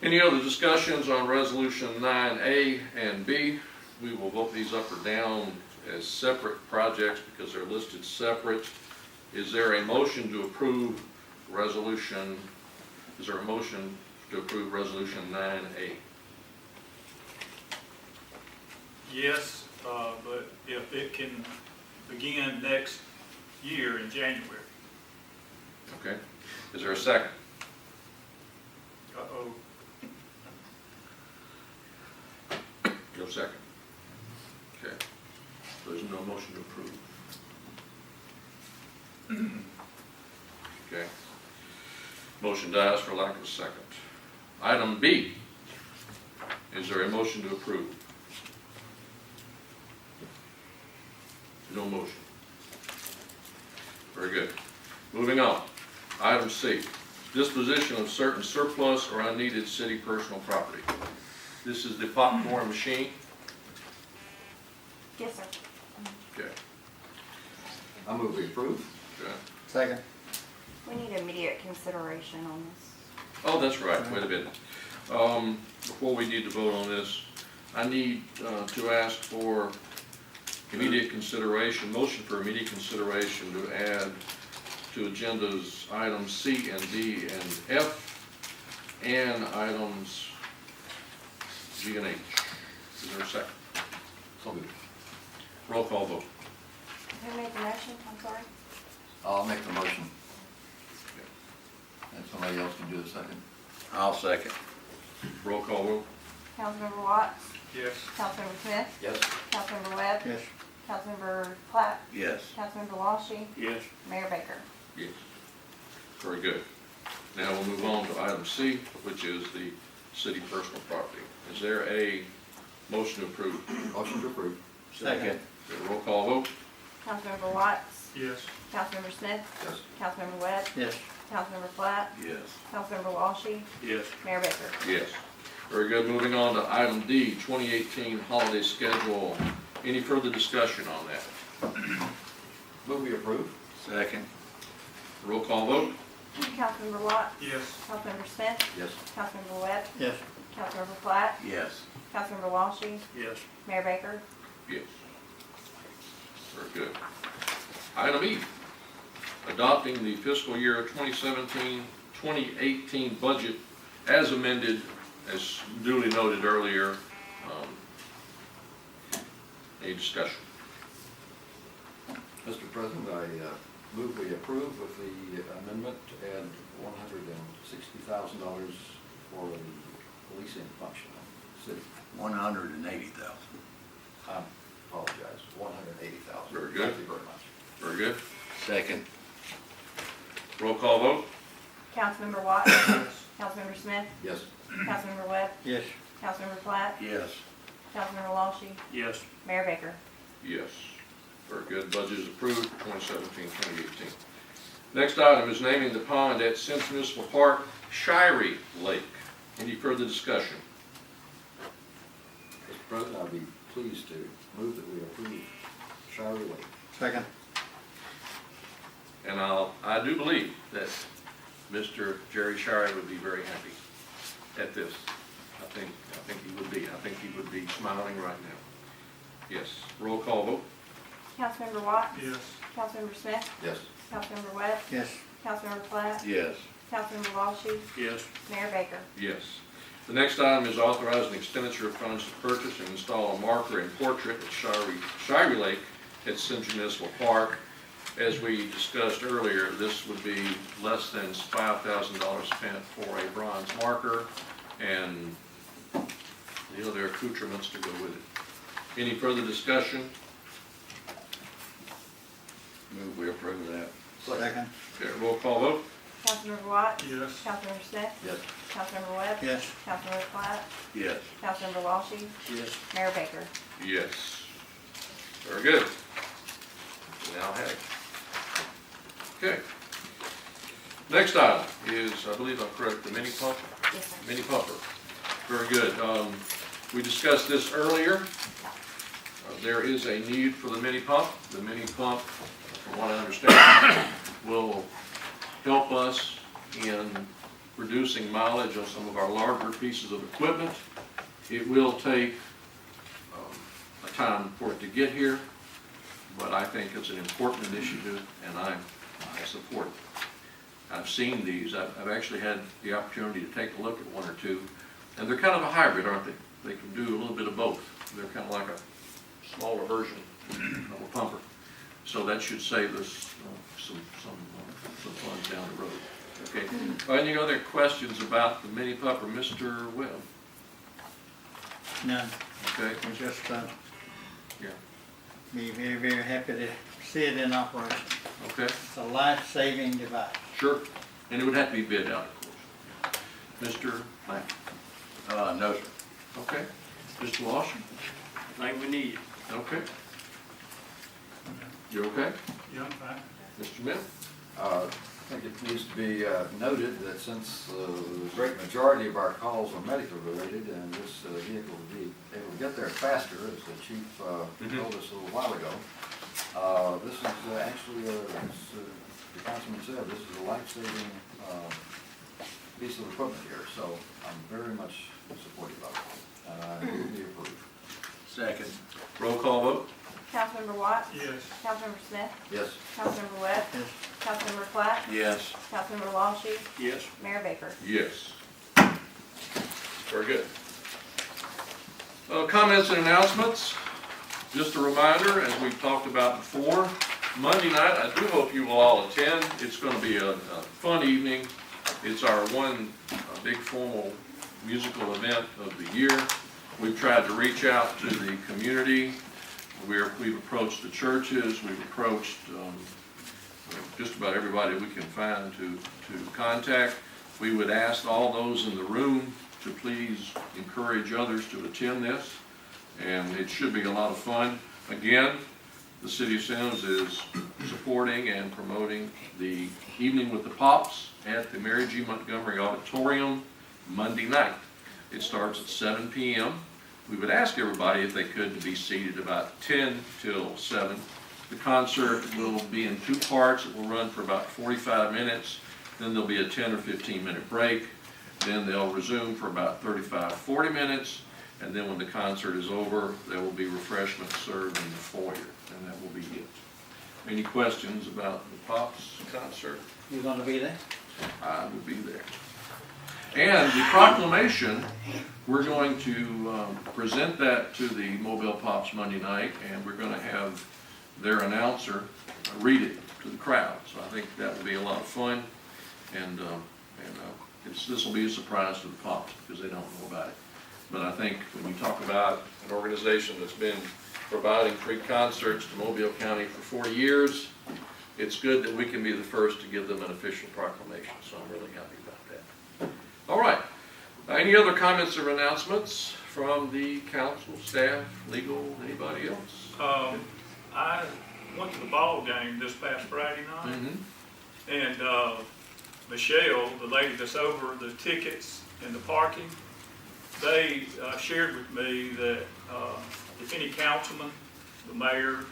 any other discussions on resolution 9A and B? We will vote these up or down as separate projects because they're listed separate. Is there a motion to approve resolution? Is there a motion to approve resolution 9A? Yes, but if it can begin next year in January. Okay. Is there a second? Uh-oh. No second. Okay. There's no motion to approve. Okay. Motion dies for lack of a second. Item B. Is there a motion to approve? No motion. Very good. Moving on. Item C. Disposition of certain surplus or unneeded city personal property. This is the popcorn machine. Yes, sir. Okay. I move we approve. Okay. Second. We need immediate consideration on this. Oh, that's right. Wait a minute. Before we need to vote on this, I need to ask for immediate consideration, motion for immediate consideration to add to agendas items C and D and F and items G and H. Is there a second? So moved. Roll call vote. Who made the motion? I'm sorry. I'll make the motion. And somebody else can do the second. I'll second. Roll call vote. Councilmember Watts? Yes. Councilmember Smith? Yes. Councilmember Webb? Yes. Councilmember Platt? Yes. Councilmember LaShie? Yes. Mayor Baker? Yes. Very good. Now we'll move on to item C, which is the city personal property. Is there a motion to approve? Motion to approve. Second. Roll call vote. Councilmember Watts? Yes. Councilmember Smith? Yes. Councilmember Webb? Yes. Councilmember Platt? Yes. Councilmember LaShie? Yes. Mayor Baker? Yes. Very good. Moving on to item D, 2018 holiday schedule. Any further discussion on that? Move we approve. Second. Roll call vote. Councilmember Watts? Yes. Councilmember Smith? Yes. Councilmember Webb? Yes. Councilmember Platt? Yes. Councilmember LaShie? Yes. Mayor Baker? Yes. Very good. Item E, adopting the fiscal year 2017-2018 budget as amended, as duly noted earlier. Any discussion? Mr. President, I move we approve with the amendment to add $160,000 for the policing function of the city. 180,000. I apologize, 180,000. Very good. Thank you very much. Very good. Second. Roll call vote. Councilmember Watts? Councilmember Smith? Yes. Councilmember Webb? Yes. Councilmember Platt? Yes. Councilmember LaShie? Yes. Mayor Baker? Yes. Very good. Budget is approved for 2017-2018. Next item is naming the pond at Semmes Municipal Park, Shirey Lake. Any further discussion? Mr. President, I'd be pleased to move that we approve Shirey Lake. Second. And I do believe that Mr. Jerry Shirey would be very happy at this. I think he would be. I think he would be smiling right now. Yes. Roll call vote. Councilmember Watts? Yes. Councilmember Smith? Yes. Councilmember Webb? Yes. Councilmember Platt? Yes. Councilmember LaShie? Yes. Mayor Baker? Yes. The next item is authorizing expenditure of funds to purchase and install a marker and portrait at Shirey Lake at Semmes Municipal Park. As we discussed earlier, this would be less than $5,000 spent for a bronze marker and the other accoutrements to go with it. Any further discussion? Move we approve that. Second. Okay, roll call vote? Councilmember Watts? Yes. Councilmember Smith? Yes. Councilmember Webb? Yes. Councilmember Platt? Yes. Councilmember LaShie? Yes. Mayor Baker? Yes. Very good. Now have it. Okay. Next item is, I believe I'm correct, the mini pumper. Yes, sir. Mini pumper. Very good. We discussed this earlier. There is a need for the mini pump. The mini pump, from what I understand, will help us in reducing mileage on some of our larger pieces of equipment. It will take a time for it to get here, but I think it's an important initiative, and I support it. I've seen these. I've actually had the opportunity to take a look at one or two, and they're kind of a hybrid, aren't they? They can do a little bit of both. They're kind of like a smaller version of a pumper. So that should save us some funds down the road. Okay. Any other questions about the mini pumper, Mr. Webb? None. Okay. We just, Yeah. be very, very happy to see it in operation. Okay. It's a life-saving device. Sure. And it would have to be bid out, of course. Mr. Knight? No, sir. Okay. Mr. LaShie? I think we need it. Okay. You okay? Yeah, I'm fine. Mr. Smith? I think it needs to be noted that since the great majority of our calls are medical related, and this vehicle will be able to get there faster, as the chief told us a little while ago, this is actually, as the councilman said, this is a life-saving piece of equipment here, so I'm very much supportive of it. I will be approved. Second. Roll call vote? Councilmember Watts? Yes. Councilmember Smith? Yes. Councilmember Webb? Yes. Councilmember Platt? Yes. Councilmember LaShie? Yes. Mayor Baker? Yes. Very good. Comments and announcements. Just a reminder, as we've talked about before, Monday night, I do hope you will all attend. It's going to be a fun evening. It's our one big formal musical event of the year. We've tried to reach out to the community. We've approached the churches. We've approached just about everybody we can find to contact. We would ask all those in the room to please encourage others to attend this, and it should be a lot of fun. Again, the City of Semmes is supporting and promoting the Evening with the Pops at the Mary G. Montgomery Auditorium Monday night. It starts at 7 p.m. We would ask everybody if they could to be seated about 10 till 7. The concert will be in two parts. It will run for about 45 minutes. Then there'll be a 10 or 15 minute break. Then they'll resume for about 35, 40 minutes. And then when the concert is over, there will be refreshments served in the foyer, and that will be it. Any questions about the Pops concert? You gonna be there? I will be there. And the proclamation, we're going to present that to the Mobile Pops Monday night, and we're going to have their announcer read it to the crowd. So I think that will be a lot of fun, and this will be a surprise to the Pops because they don't know about it. But I think when you talk about an organization that's been providing free concerts to Mobile County for 40 years, it's good that we can be the first to give them an official proclamation. So I'm really happy about that. All right. Any other comments or announcements from the council, staff, legal, anybody else? I went to the ball game this past Friday night, and Michelle, the lady that's over the tickets and the parking, they shared with me that if any councilman, the mayor,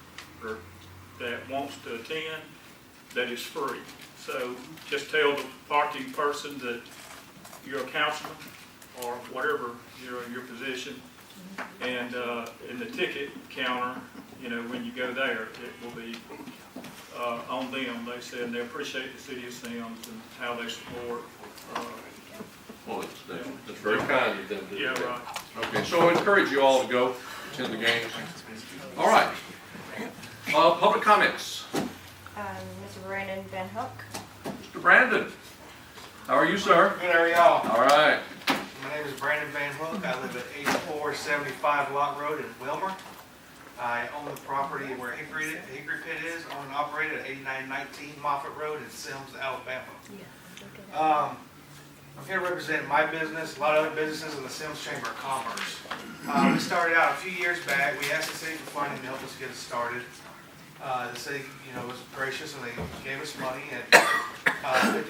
or that wants to attend, that it's free. So just tell the parking person that you're a councilman or whatever your position, and in the ticket counter, when you go there, it will be on them. They said they appreciate the city of Semmes and how they support. Well, that's very kind of them to do Yeah, that. right. Okay, so I encourage you all to go attend the games. All right. Public comments. Mr. Brandon Van Hook. Mr. Brandon, how are you, sir? Good, how are y'all? All right. My name is Brandon Van Hook. I live at 8475 Lock Road in Wilmer. I own the property where Hickory Pit is, owned and operated at 8919 Moffett Road in Semmes, Alabama. I'm here to represent my business, a lot of other businesses in the Semmes Chamber of Commerce. We started out a few years back. We asked the city for funding to help us get it started. The city, was gracious and they gave us money and $50,000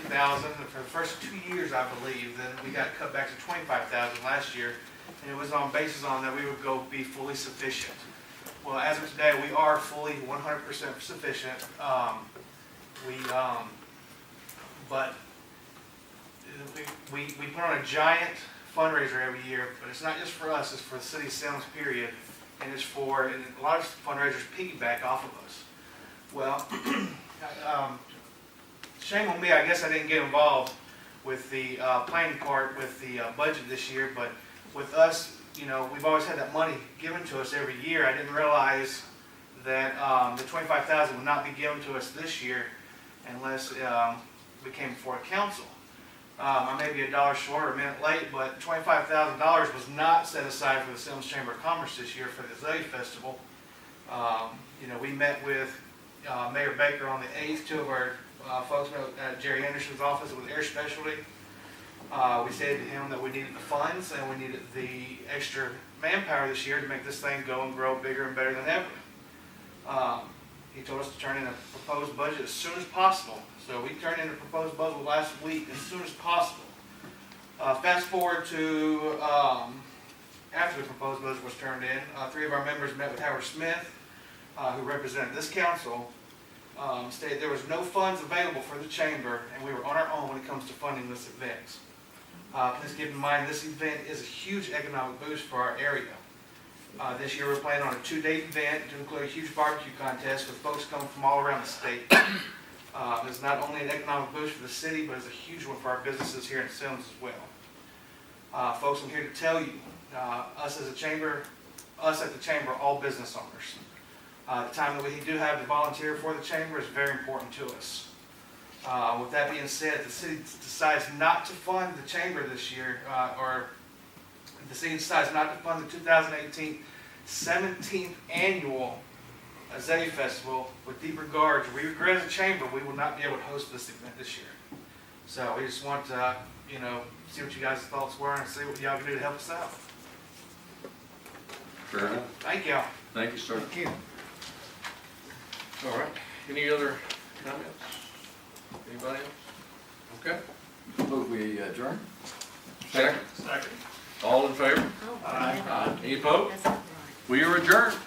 for the first 2 years, I believe. Then we got cut back to $25,000 last year, and it was on basis on that we would be fully sufficient. Well, as of today, we are fully 100% sufficient. But we put on a giant fundraiser every year, but it's not just for us, it's for the city of Semmes, period. And it's for, and a lot of fundraisers piggyback off of us. Well, shame on me, I guess I didn't get involved with the planning part with the budget this year, but with us, we've always had that money given to us every year. I didn't realize that the $25,000 would not be given to us this year unless we came before a council. I may be $1 short or a minute late, but $25,000 was not set aside for the Semmes Chamber of Commerce this year for the Azalea Festival. We met with Mayor Baker on the 8th. Two of our folks met at Jerry Anderson's office with Air Specialty. We said to him that we needed the funds and we needed the extra manpower this year to make this thing go and grow bigger and better than ever. He told us to turn in a proposed budget as soon as possible. So we turned in a proposed budget last week as soon as possible. Fast forward to after the proposed budget was turned in, 3 of our members met with Howard Smith, who represented this council, stated there was no funds available for the chamber and we were on our own when it comes to funding this event. Please keep in mind this event is a huge economic boost for our area. This year we're planning on a 2-day event to include a huge barbecue contest with folks coming from all around the state. It's not only an economic boost for the city, but it's a huge one for our businesses here in Semmes as well. Folks, I'm here to tell you, us at the chamber, are all business owners. The time that we do have to volunteer for the chamber is very important to us. With that being said, if the city decides not to fund the chamber this year, or the city decides not to fund the 2018 17th annual Azalea Festival, with deep regards, we regret as a chamber we will not be able to host this event this year. So we just want to, see what you guys' thoughts were and see what y'all can do to help us out. Fair enough. Thank y'all. Thank you, sir. Thank you. All right. Any other comments? Anybody else? Okay. Move we adjourn? Second. Second. All in favor? Oh, Any opposed? that's all right. We are adjourned.